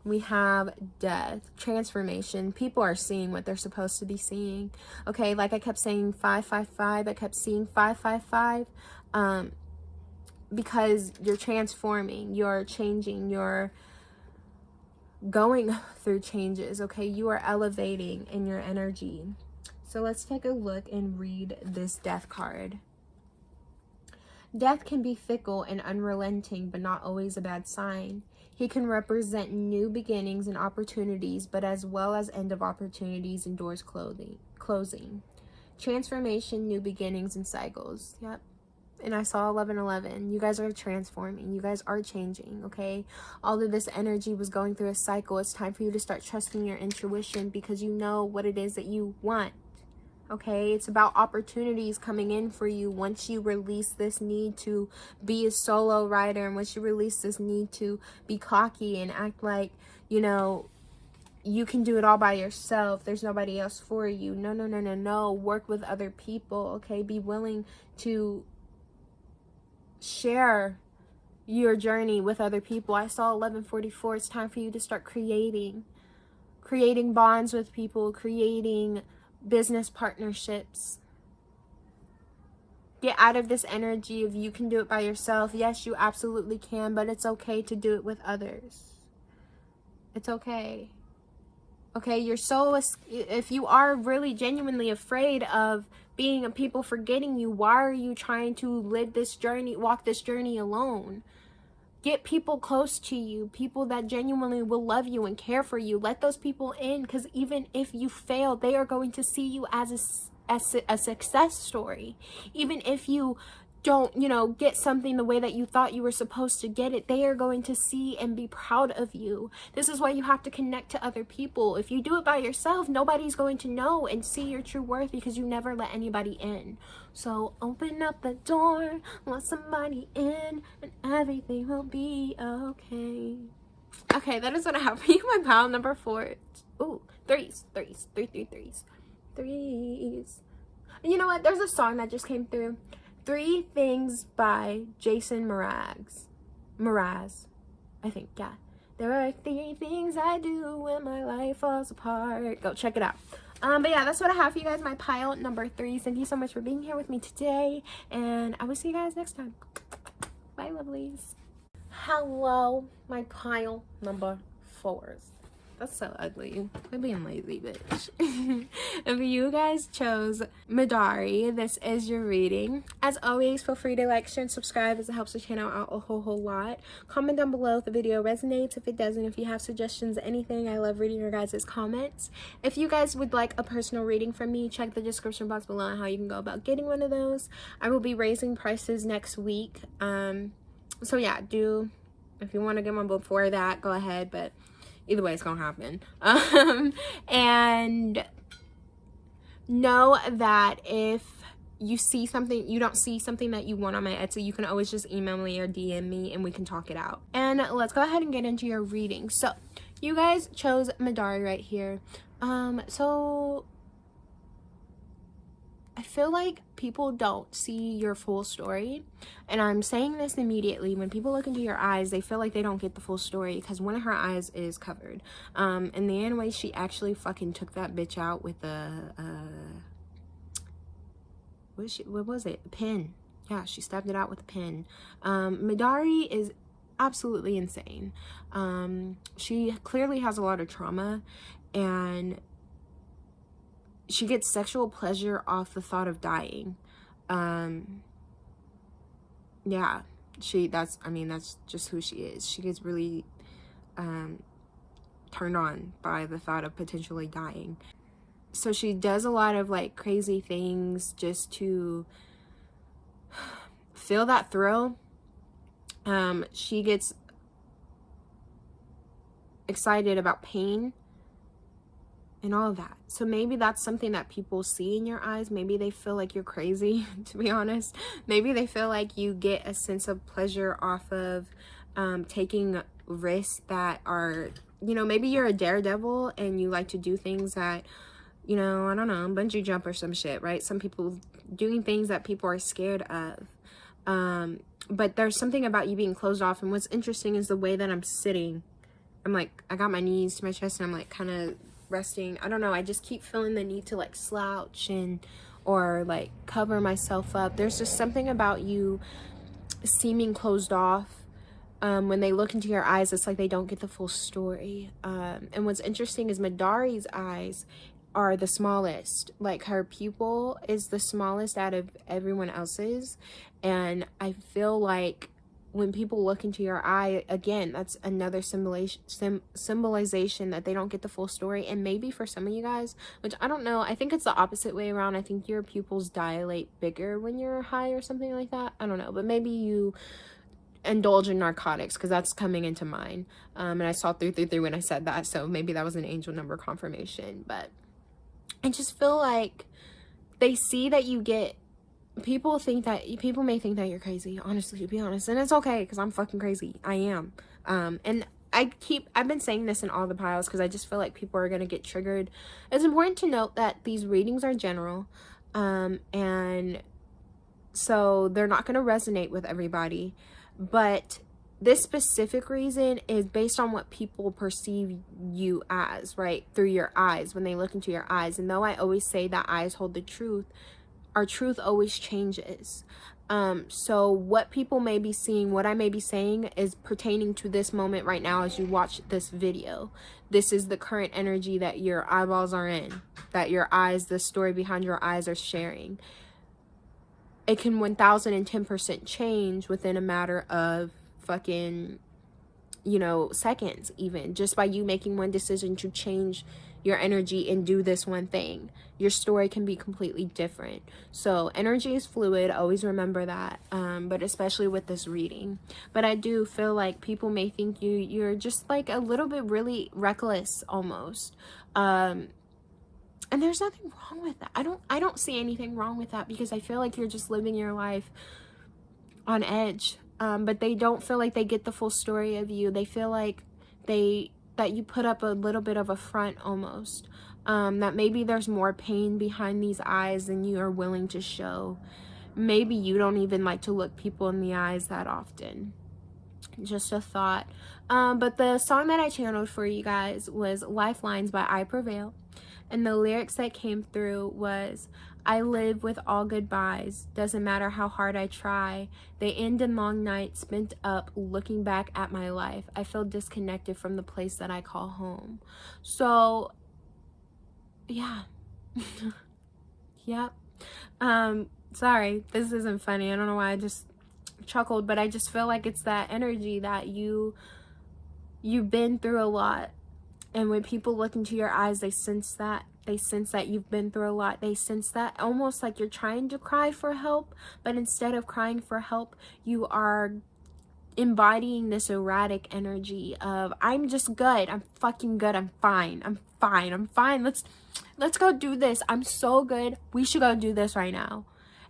Speaker 1: we have death, transformation. People are seeing what they're supposed to be seeing. Okay, like I kept saying 555, I kept seeing 555, because you're transforming, you're changing, you're going through changes, okay? You are elevating in your energy. So let's take a look and read this death card. Death can be fickle and unrelenting, but not always a bad sign. He can represent new beginnings and opportunities, but as well as end of opportunities and doors closing. Transformation, new beginnings, and cycles. Yep. And I saw 1111. You guys are transforming. You guys are changing, okay? All of this energy was going through a cycle. It's time for you to start trusting your intuition because you know what it is that you want, okay? It's about opportunities coming in for you once you release this need to be a solo writer, and once you release this need to be cocky and act like, you know, you can do it all by yourself. There's nobody else for you. No, no, no, no, no. Work with other people, okay? Be willing to share your journey with other people. I saw 1144. It's time for you to start creating bonds with people, creating business partnerships. Get out of this energy of you can do it by yourself. Yes, you absolutely can, but it's okay to do it with others. It's okay. Okay, you're so, if you are really genuinely afraid of being and people forgetting you, why are you trying to live this journey, walk this journey alone? Get people close to you, people that genuinely will love you and care for you. Let those people in, because even if you fail, they are going to see you as a success story. Even if you don't, you know, get something the way that you thought you were supposed to get it, they are going to see and be proud of you. This is why you have to connect to other people. If you do it by yourself, nobody's going to know and see your true worth because you never let anybody in. So open up the door, let somebody in, and everything will be okay. Okay, that is what I have for you, my pal. Number 4. Ooh, threes. And you know what? There's a song that just came through. 3 Things by Jason Mraz, I think, yeah. There are 3 things I do when my life falls apart. Go check it out. But yeah, that's what I have for you guys, my pile number 3. Thank you so much for being here with me today, and I will see you guys next time. Bye, lovelies. Hello, my pile number 4s. That's so ugly. Quit being lazy, bitch. If you guys chose Midori, this is your reading. As always, feel free to like, share, and subscribe as it helps the channel out a whole lot. Comment down below if the video resonates. If it doesn't, if you have suggestions, anything, I love reading your guys' comments. If you guys would like a personal reading from me, check the description box below on how you can go about getting one of those. I will be raising prices next week. So yeah, if you want to get one before that, go ahead, but either way, it's gonna happen. And know that if you see something, you don't see something that you want on my Etsy, you can always just email me or DM me and we can talk it out. And let's go ahead and get into your reading. So you guys chose Midori right here. So I feel like people don't see your full story, and I'm saying this immediately. When people look into your eyes, they feel like they don't get the full story because one of her eyes is covered. In the anime, she actually fucking took that bitch out with a what was it? A pin. Yeah, she stabbed it out with a pin. Midori is absolutely insane. She clearly has a lot of trauma, and she gets sexual pleasure off the thought of dying. Yeah, that's just who she is. She gets really turned on by the thought of potentially dying. So she does a lot of like crazy things just to feel that thrill. She gets excited about pain and all of that. So maybe that's something that people see in your eyes. Maybe they feel like you're crazy, to be honest. Maybe they feel like you get a sense of pleasure off of taking risks that are, maybe you're a daredevil and you like to do things that, I don't know, bungee jump or some shit, right? Some people doing things that people are scared of. But there's something about you being closed off. And what's interesting is the way that I'm sitting. I'm like, I got my knees to my chest and I'm like kind of resting. I don't know, I just keep feeling the need to like slouch or like cover myself up. There's just something about you seeming closed off. When they look into your eyes, it's like they don't get the full story. And what's interesting is Midori's eyes are the smallest. Like her pupil is the smallest out of everyone else's, and I feel like when people look into your eye, again, that's another symbolization that they don't get the full story. And maybe for some of you guys, which I don't know, I think it's the opposite way around. I think your pupils dilate bigger when you're high or something like that. I don't know, but maybe you indulge in narcotics, because that's coming into mine. And I saw 333 when I said that, so maybe that was an angel number confirmation. But I just feel like they see that you get, people may think that you're crazy, honestly, to be honest, and it's okay, because I'm fucking crazy. I am. And I've been saying this in all the piles because I just feel like people are going to get triggered. It's important to note that these readings are general, and so they're not going to resonate with everybody, but this specific reason is based on what people perceive you as, right, through your eyes, when they look into your eyes. And though I always say that eyes hold the truth, our truth always changes. So what people may be seeing, what I may be saying, is pertaining to this moment right now as you watch this video. This is the current energy that your eyeballs are in, that your eyes, the story behind your eyes, are sharing. It can 1010% change within a matter of fucking, seconds, even just by you making one decision to change your energy and do this one thing. Your story can be completely different. So energy is fluid, always remember that, but especially with this reading. But I do feel like people may think you're just like a little bit really reckless almost, and there's nothing wrong with that. I don't see anything wrong with that, because I feel like you're just living your life on edge. But they don't feel like they get the full story of you. They feel like that you put up a little bit of a front almost. That maybe there's more pain behind these eyes than you are willing to show. Maybe you don't even like to look people in the eyes that often. Just a thought. But the song that I channeled for you guys was Lifelines by I Prevail. And the lyrics that came through was, I live with all goodbyes, doesn't matter how hard I try. They end in long nights spent up looking back at my life. I feel disconnected from the place that I call home. So, yeah. Yep. Sorry, this isn't funny. I don't know why I just chuckled, but I just feel like it's that energy that you've been through a lot. And when people look into your eyes, they sense that you've been through a lot. They sense that, almost like you're trying to cry for help, but instead of crying for help, you are embodying this erratic energy of, I'm just good, I'm fucking good, I'm fine, let's go do this, I'm so good, we should go do this right now.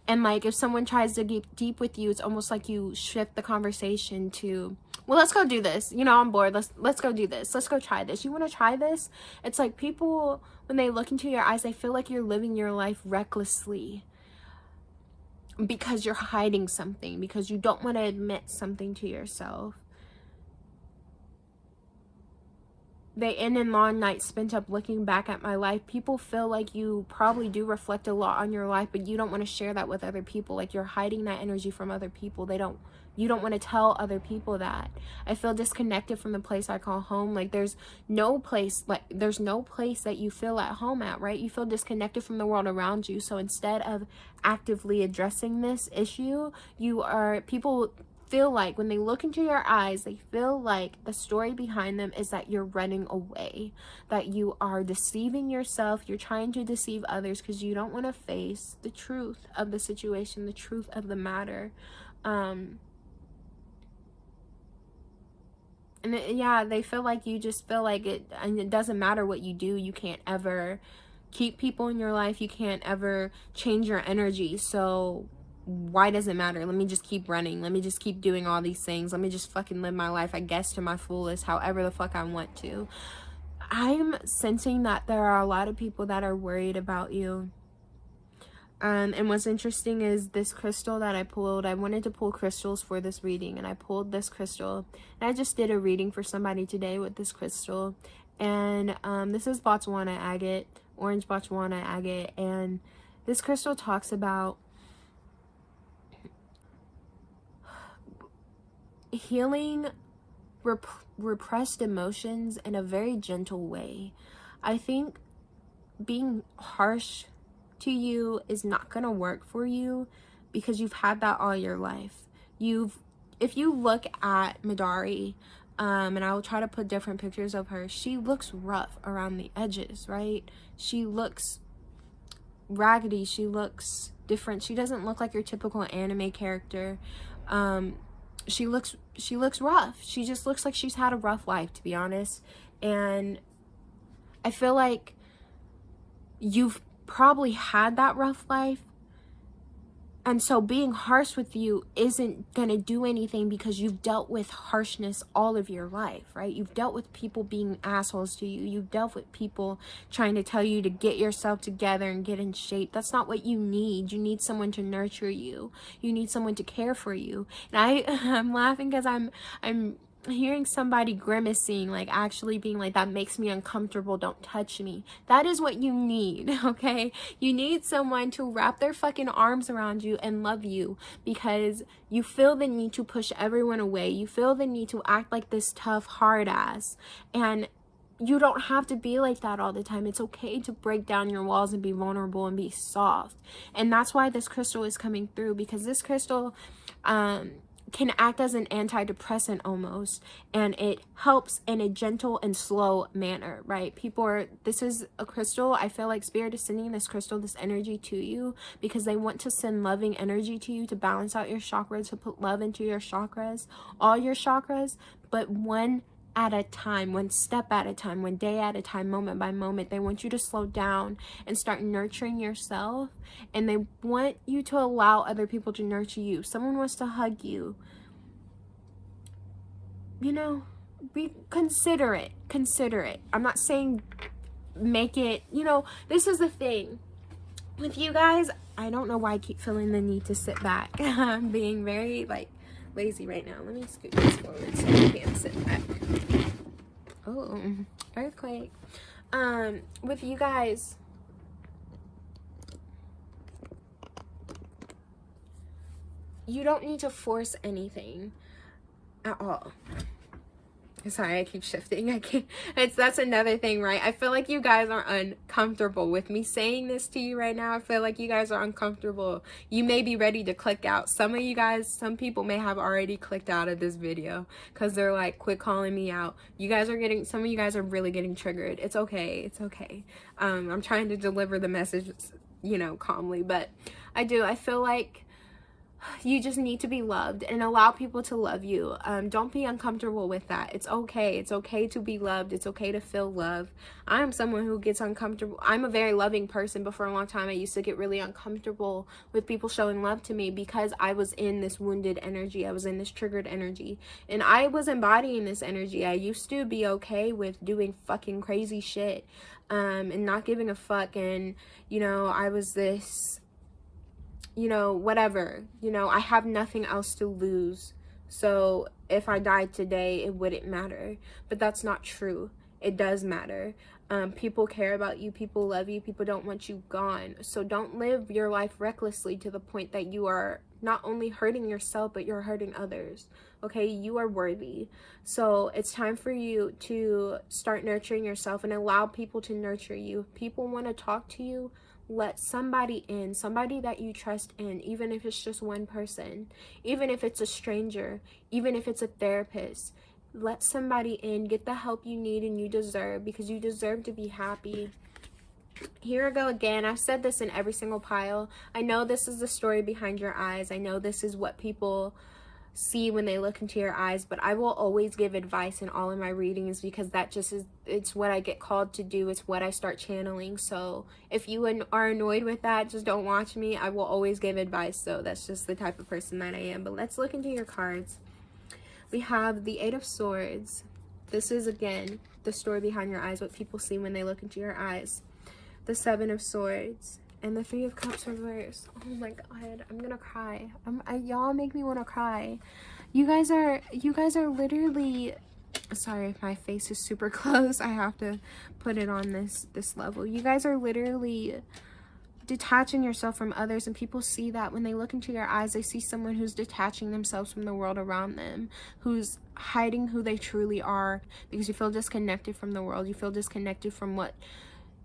Speaker 1: And like, if someone tries to get deep with you, it's almost like you shift the conversation to, well, let's go do this, you know, I'm bored, let's go do this, let's go try this, you want to try this? It's like, people, when they look into your eyes, they feel like you're living your life recklessly because you're hiding something, because you don't want to admit something to yourself. They end in long nights spent up looking back at my life. People feel like you probably do reflect a lot on your life, but you don't want to share that with other people. Like, you're hiding that energy from other people. You don't want to tell other people that. I feel disconnected from the place I call home. Like, there's no place that you feel at home at, right? You feel disconnected from the world around you. So instead of actively addressing this issue, people feel like, when they look into your eyes, they feel like the story behind them is that you're running away, that you are deceiving yourself, you're trying to deceive others because you don't want to face the truth of the situation, the truth of the matter. Yeah, they feel like you just feel like it, and it doesn't matter what you do, you can't ever keep people in your life, you can't ever change your energy, so why does it matter? Let me just keep running, let me just keep doing all these things, let me just fucking live my life, I guess, to my fullest, however the fuck I want to. I'm sensing that there are a lot of people that are worried about you. And what's interesting is this crystal that I pulled. I wanted to pull crystals for this reading, and I pulled this crystal. And I just did a reading for somebody today with this crystal. And this is Botswana agate, orange Botswana agate. And this crystal talks about healing repressed emotions in a very gentle way. I think being harsh to you is not gonna work for you because you've had that all your life. If you look at Madari, and I will try to put different pictures of her, she looks rough around the edges, right? She looks raggedy, she looks different, she doesn't look like your typical anime character. She looks rough, she just looks like she's had a rough life, to be honest. And I feel like you've probably had that rough life, and so being harsh with you isn't gonna do anything because you've dealt with harshness all of your life, right? You've dealt with people being assholes to you, you've dealt with people trying to tell you to get yourself together and get in shape. That's not what you need. You need someone to nurture you, you need someone to care for you. And I'm laughing because I'm hearing somebody grimacing, like actually being like, that makes me uncomfortable, don't touch me. That is what you need, okay? You need someone to wrap their fucking arms around you and love you, because you feel the need to push everyone away. You feel the need to act like this tough hard ass, and you don't have to be like that all the time. It's okay to break down your walls and be vulnerable and be soft. And that's why this crystal is coming through, because this crystal can act as an antidepressant almost, and it helps in a gentle and slow manner, right? This is a crystal, I feel like Spirit is sending this crystal, this energy to you because they want to send loving energy to you to balance out your chakras, to put love into your chakras, all your chakras, but one at a time, one step at a time, one day at a time, moment by moment. They want you to slow down and start nurturing yourself, and they want you to allow other people to nurture you. Someone wants to hug you, you know, be considerate. I'm not saying make it, you know, this is the thing with you guys. I don't know why I keep feeling the need to sit back. I'm being very like lazy right now. Let me scoot this forward so I can sit back. Oh, earthquake. With you guys, you don't need to force anything at all. Sorry, I keep shifting. I can't. That's another thing, right? I feel like you guys are uncomfortable with me saying this to you right now. I feel like you guys are uncomfortable. You may be ready to click out. Some of you guys, some people may have already clicked out of this video because they're like, quit calling me out. You guys are getting, some of you guys are really getting triggered. It's okay. It's okay. I'm trying to deliver the message, you know, calmly, but I feel like you just need to be loved and allow people to love you. Don't be uncomfortable with that. It's okay. It's okay to be loved. It's okay to feel love. I'm someone who gets uncomfortable. I'm a very loving person, but for a long time I used to get really uncomfortable with people showing love to me because I was in this wounded energy. I was in this triggered energy, and I was embodying this energy. I used to be okay with doing fucking crazy shit and not giving a fuck, and you know, I was this, you know, whatever, you know, I have nothing else to lose. So if I died today, it wouldn't matter. But that's not true. It does matter. People care about you. People love you. People don't want you gone. So don't live your life recklessly to the point that you are not only hurting yourself, but you're hurting others. Okay, you are worthy. So it's time for you to start nurturing yourself and allow people to nurture you. If people want to talk to you, let somebody in, somebody that you trust in, even if it's just one person, even if it's a stranger, even if it's a therapist. Let somebody in, get the help you need and you deserve, because you deserve to be happy. Here I go again. I've said this in every single pile. I know this is the story behind your eyes. I know this is what people see when they look into your eyes, but I will always give advice in all of my readings because that just is, it's what I get called to do. It's what I start channeling. So if you are annoyed with that, just don't watch me. I will always give advice. So that's just the type of person that I am. But let's look into your cards. We have the Eight of Swords. This is, again, the story behind your eyes, what people see when they look into your eyes. The Seven of Swords. And the Three of Cups reversed. Oh my god, I'm gonna cry. Y'all make me want to cry. You guys are literally, sorry if my face is super close. I have to put it on this level. You guys are literally detaching yourself from others, and people see that when they look into your eyes. They see someone who's detaching themselves from the world around them, who's hiding who they truly are, because you feel disconnected from the world. You feel disconnected from what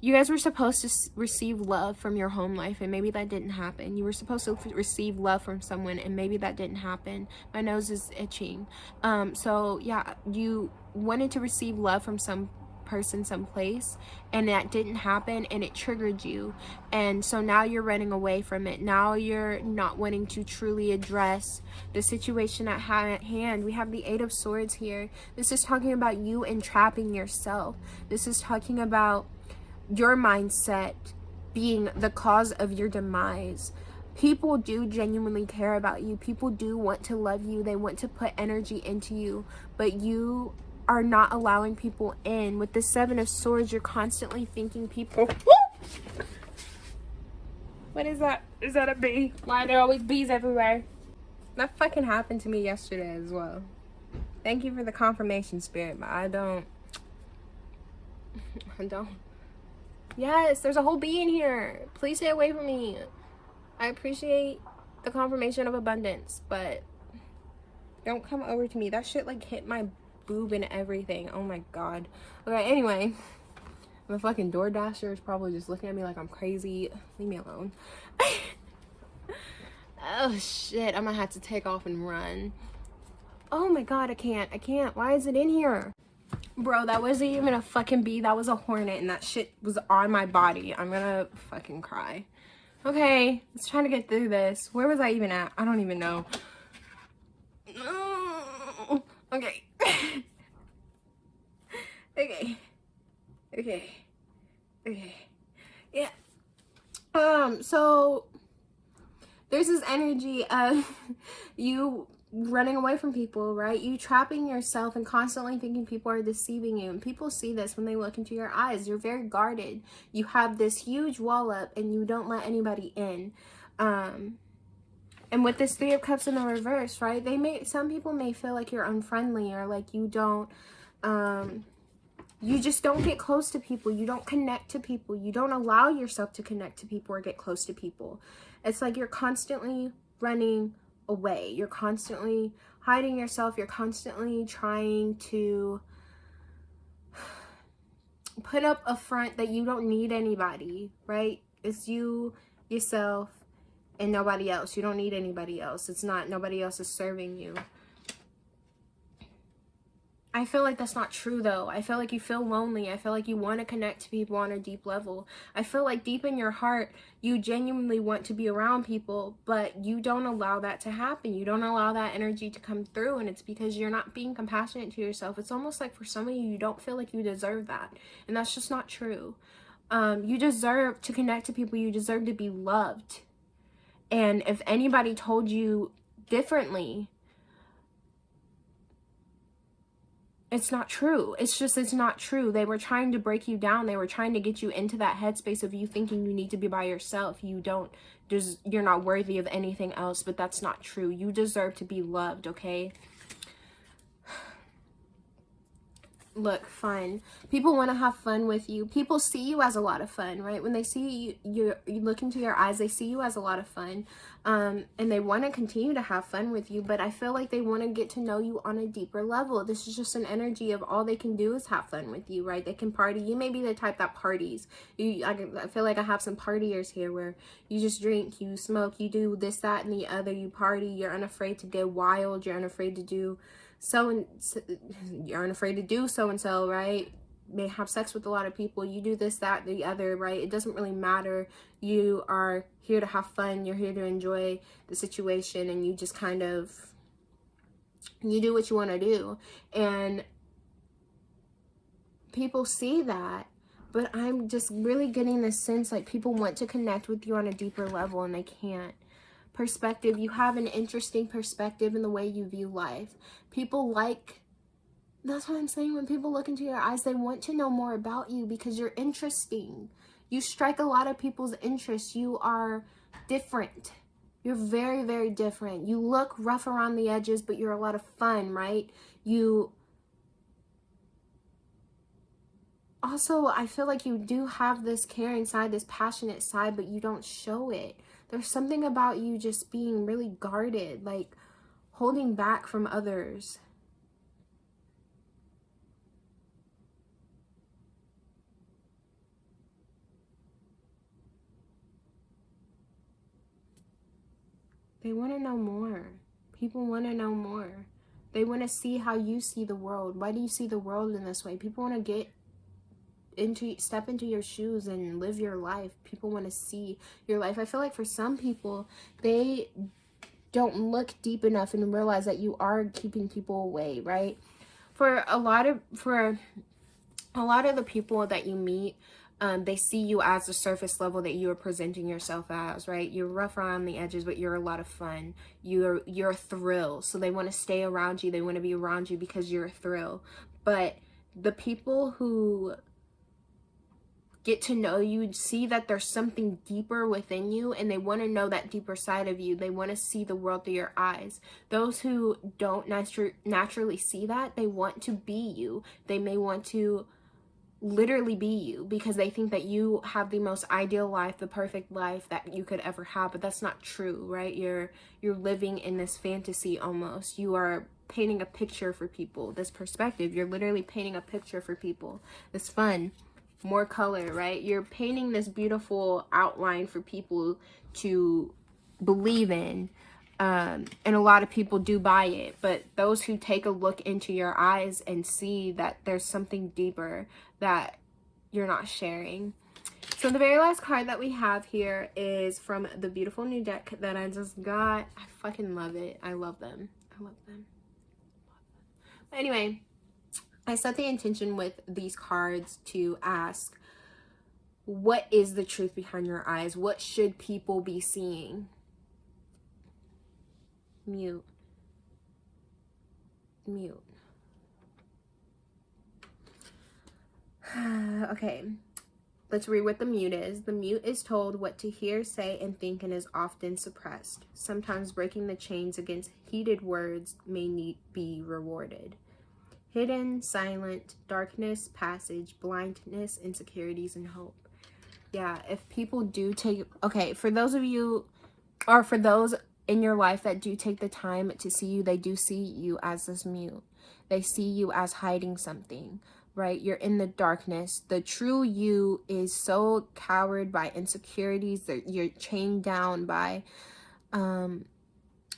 Speaker 1: you guys were supposed to receive, love from your home life, and maybe that didn't happen. You were supposed to receive love from someone, and maybe that didn't happen. My nose is itching. So yeah, you wanted to receive love from some person, someplace, and that didn't happen, and it triggered you. And so now you're running away from it. Now you're not wanting to truly address the situation at hand. We have the Eight of Swords here. This is talking about you entrapping yourself. This is talking about your mindset being the cause of your demise. People do genuinely care about you. People do want to love you. They want to put energy into you, but you are not allowing people in. With the Seven of Swords, you're constantly thinking people... What is that? Is that a bee? Why are there always bees everywhere? That fucking happened to me yesterday as well. Thank you for the confirmation, Spirit, but I don't. Yes, there's a whole bee in here. Please stay away from me. I appreciate the confirmation of abundance, but don't come over to me. That shit like hit my boob and everything. Oh my god. Okay, anyway. The fucking DoorDasher is probably just looking at me like I'm crazy. Leave me alone. Oh shit, I'm gonna have to take off and run. Oh my god, I can't. Why is it in here? Bro, that wasn't even a fucking bee. That was a hornet, and that shit was on my body. I'm gonna fucking cry. Okay, let's try to get through this. Where was I even at? I don't even know. Okay. Okay. Yeah. So there's this energy of you running away from people, right? You trapping yourself and constantly thinking people are deceiving you, and people see this when they look into your eyes. You're very guarded. You have this huge wall up and you don't let anybody in. And with this Three of Cups in the reverse, right? Some people may feel like you're unfriendly, or like you don't, you just don't get close to people. You don't connect to people. You don't allow yourself to connect to people or get close to people. It's like you're constantly running away. You're constantly hiding yourself. You're constantly trying to put up a front that you don't need anybody, right? It's you, yourself, and nobody else. You don't need anybody else. It's not, nobody else is serving you. I feel like that's not true though. I feel like you feel lonely. I feel like you want to connect to people on a deep level. I feel like deep in your heart, you genuinely want to be around people, but you don't allow that to happen. You don't allow that energy to come through, and it's because you're not being compassionate to yourself. It's almost like for some of you, you don't feel like you deserve that, and that's just not true. You deserve to connect to people. You deserve to be loved. And if anybody told you differently, it's not true. It's not true. They were trying to break you down. They were trying to get you into that headspace of you thinking you need to be by yourself. You're not worthy of anything else, but that's not true. You deserve to be loved, okay? Look, fun. People want to have fun with you. People see you as a lot of fun, right? When they see you look into your eyes, they see you as a lot of fun. And they want to continue to have fun with you, but I feel like they want to get to know you on a deeper level. This is just an energy of all they can do is have fun with you, right? They can party. You may be the type that parties. I feel like I have some partiers here where you just drink, you smoke, you do this, that, and the other. You party. You're unafraid to get wild. You're unafraid to do you're unafraid to do so and so, right? May have sex with a lot of people. You do this, that, the other, right? It doesn't really matter. You are here to have fun. You're here to enjoy the situation, and you just kind of, you do what you want to do. And people see that, but I'm just really getting this sense like people want to connect with you on a deeper level, and they can't. Perspective, you have an interesting perspective in the way you view life. People that's what I'm saying. When people look into your eyes, they want to know more about you because you're interesting. You strike a lot of people's interest. You are different. You're very, very different. You look rough around the edges, but you're a lot of fun, right? Also, I feel like you do have this caring side, this passionate side, but you don't show it. There's something about you just being really guarded, like holding back from others. They want to know more. People want to know more. They want to see how you see the world. Why do you see the world in this way? People want to step into your shoes and live your life. People want to see your life. I feel like for some people, they don't look deep enough and realize that you are keeping people away, right? For a lot of the people that you meet, they see you as the surface level that you are presenting yourself as, right? You're rough around the edges, but you're a lot of fun. You're a thrill. So they want to stay around you. They want to be around you because you're a thrill. But the people who get to know you see that there's something deeper within you, and they want to know that deeper side of you. They want to see the world through your eyes. Those who don't naturally see that, they want to be you. They may want to literally be you because they think that you have the most ideal life, the perfect life that you could ever have, but that's not true, right? You're living in this fantasy almost. You are painting a picture for people. This perspective, you're literally painting a picture for people. This fun, more color, right? You're painting this beautiful outline for people to believe in. And a lot of people do buy it, but those who take a look into your eyes and see that there's something deeper that you're not sharing. So the very last card that we have here is from the beautiful new deck that I just got. I fucking love it. I love them. I love them. But anyway, I set the intention with these cards to ask, what is the truth behind your eyes? What should people be seeing? Mute. Okay. Let's read what the mute is. The mute is told what to hear, say, and think, and is often suppressed. Sometimes breaking the chains against heated words may be rewarded. Hidden, silent, darkness, passage, blindness, insecurities, and hope. Yeah, if people do take... Okay, for those of you, or for those in your life that do take the time to see you, they do see you as this mute. They see you as hiding something, right? You're in the darkness. The true you is so cowered by insecurities that you're chained down by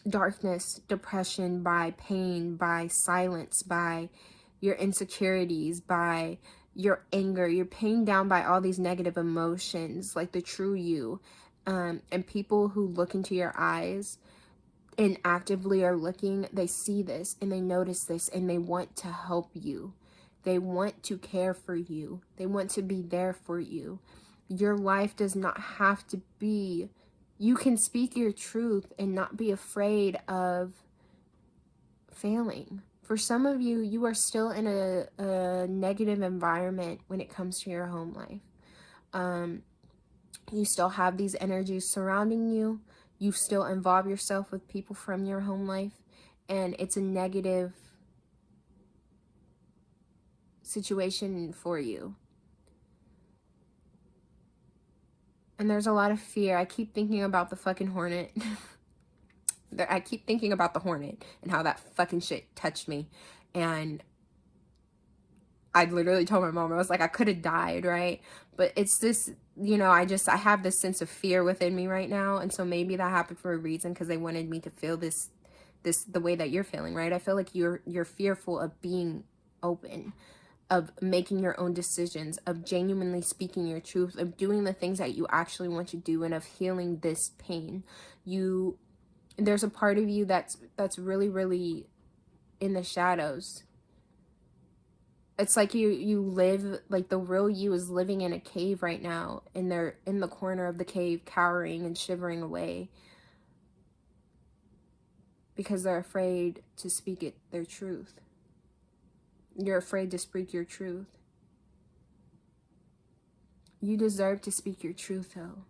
Speaker 1: darkness, depression, by pain, by silence, by your insecurities, by your anger. You're pinned down by all these negative emotions, like the true you. And people who look into your eyes and actively are looking, they see this and they notice this and they want to help you. They want to care for you. They want to be there for you. Your life does not have to be... You can speak your truth and not be afraid of failing. For some of you, you are still in a negative environment when it comes to your home life. You still have these energies surrounding you. You still involve yourself with people from your home life. And it's a negative situation for you. And there's a lot of fear. I keep thinking about the fucking hornet. I keep thinking about the hornet and how that fucking shit touched me. And I literally told my mom, I was like, I could have died, right? But it's this, you know, I have this sense of fear within me right now. And so maybe that happened for a reason, because they wanted me to feel this the way that you're feeling, right? I feel like you're fearful of being open, of making your own decisions, of genuinely speaking your truth, of doing the things that you actually want to do, and of healing this pain. There's a part of you that's really, really in the shadows. It's like you live, like the real you is living in a cave right now, and they're in the corner of the cave, cowering and shivering away because they're afraid to speak their truth. You're afraid to speak your truth. You deserve to speak your truth, though.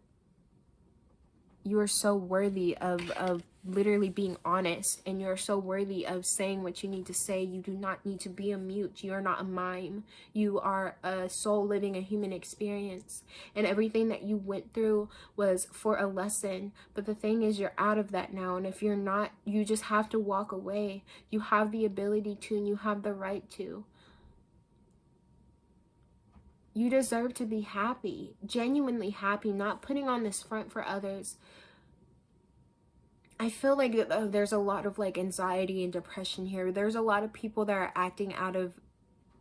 Speaker 1: You are so worthy of literally being honest, and you're so worthy of saying what you need to say. You do not need to be a mute. You are not a mime. You are a soul living a human experience, and everything that you went through was for a lesson. But the thing is, you're out of that now, and if you're not, you just have to walk away. You have the ability to, and you have the right to. You deserve to be happy, genuinely happy, not putting on this front for others. I feel like there's a lot of like anxiety and depression here. There's a lot of people that are acting out of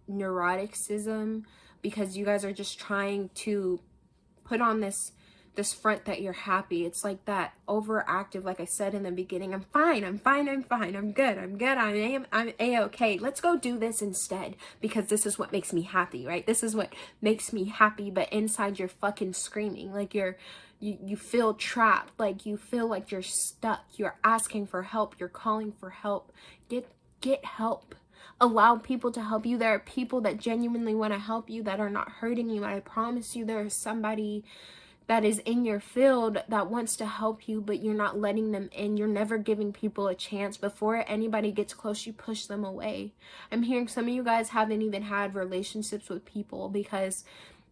Speaker 1: neuroticism because you guys are just trying to put on this front that you're happy. It's like that overactive, like I said in the beginning, I'm fine, I'm good, I'm A-okay. Let's go do this instead, because this is what makes me happy, right? This is what makes me happy, but inside you're fucking screaming, like you feel trapped, like you feel like you're stuck, you're asking for help, you're calling for help. Get help. Allow people to help you. There are people that genuinely want to help you, that are not hurting you. I promise you, there is somebody that is in your field that wants to help you, but you're not letting them in. You're never giving people a chance. Before anybody gets close, you push them away. I'm hearing some of you guys haven't even had relationships with people because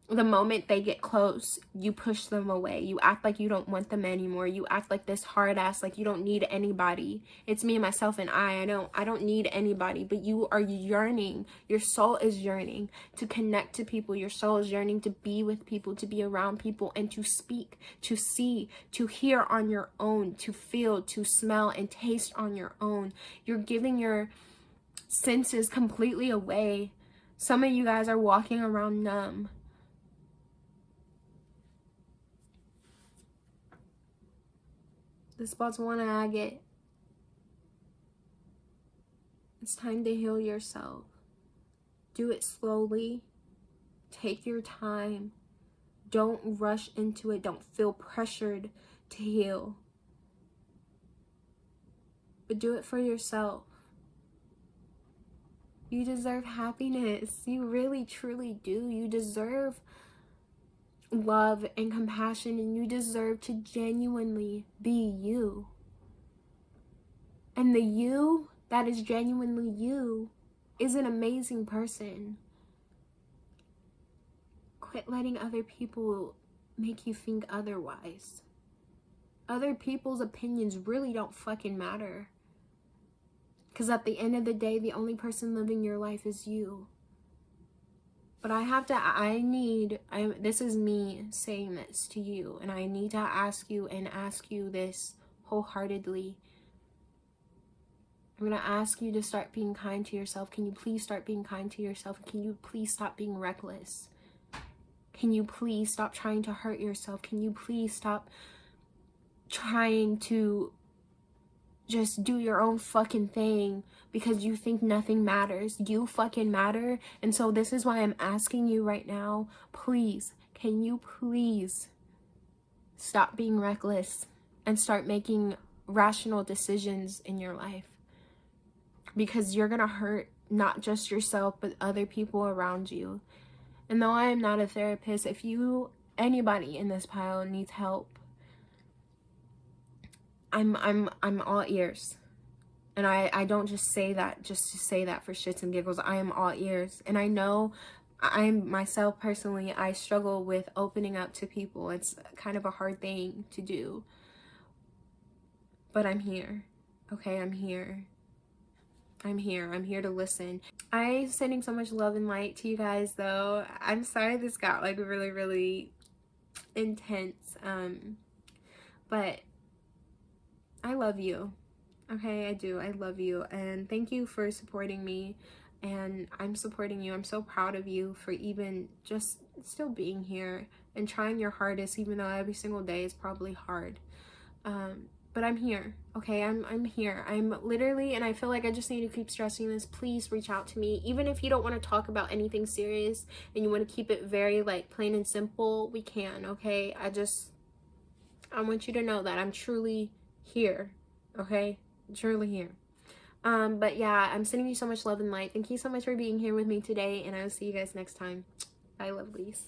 Speaker 1: the moment they get close, you push them away. You act like you don't want them anymore. You act like this hard ass, like you don't need anybody. It's me, myself, and I don't need anybody. But you are yearning. Your soul is yearning to connect to people. Your soul is yearning to be with people, to be around people, and to speak, to see, to hear on your own, to feel, to smell, and taste on your own. You're giving your senses completely away. Some of you guys are walking around numb. This Botswana agate. It's time to heal yourself. Do it slowly. Take your time. Don't rush into it. Don't feel pressured to heal. But do it for yourself. You deserve happiness. You really, truly do. You deserve love and compassion, and you deserve to genuinely be you. And the you that is genuinely you is an amazing person. Quit letting other people make you think otherwise. Other people's opinions really don't fucking matter. Because at the end of the day, the only person living your life is you. But this is me saying this to you, and I need to ask you this wholeheartedly. I'm going to ask you to start being kind to yourself. Can you please start being kind to yourself? Can you please stop being reckless? Can you please stop trying to hurt yourself? Can you please stop trying to just do your own fucking thing because you think nothing matters? You fucking matter. And so this is why I'm asking you right now, please, can you please stop being reckless and start making rational decisions in your life? Because you're gonna hurt not just yourself, but other people around you. And though I am not a therapist, if anybody in this pile needs help, I'm all ears. And I don't just say that just to say that for shits and giggles. I am all ears. And I know I'm myself personally, I struggle with opening up to people. It's kind of a hard thing to do. But I'm here. Okay, I'm here. I'm here to listen. I'm sending so much love and light to you guys, though. I'm sorry this got like really, really intense. But I love you. Okay, I do. I love you. And thank you for supporting me. And I'm supporting you. I'm so proud of you for even just still being here and trying your hardest, even though every single day is probably hard. But I'm here, okay? I'm here. I'm literally, and I feel like I just need to keep stressing this. Please reach out to me. Even if you don't want to talk about anything serious and you want to keep it very like plain and simple, we can, okay? I want you to know that I'm truly here, okay? Truly here. But yeah, I'm sending you so much love and light. Thank you so much for being here with me today, and I will see you guys next time. Bye, lovelies.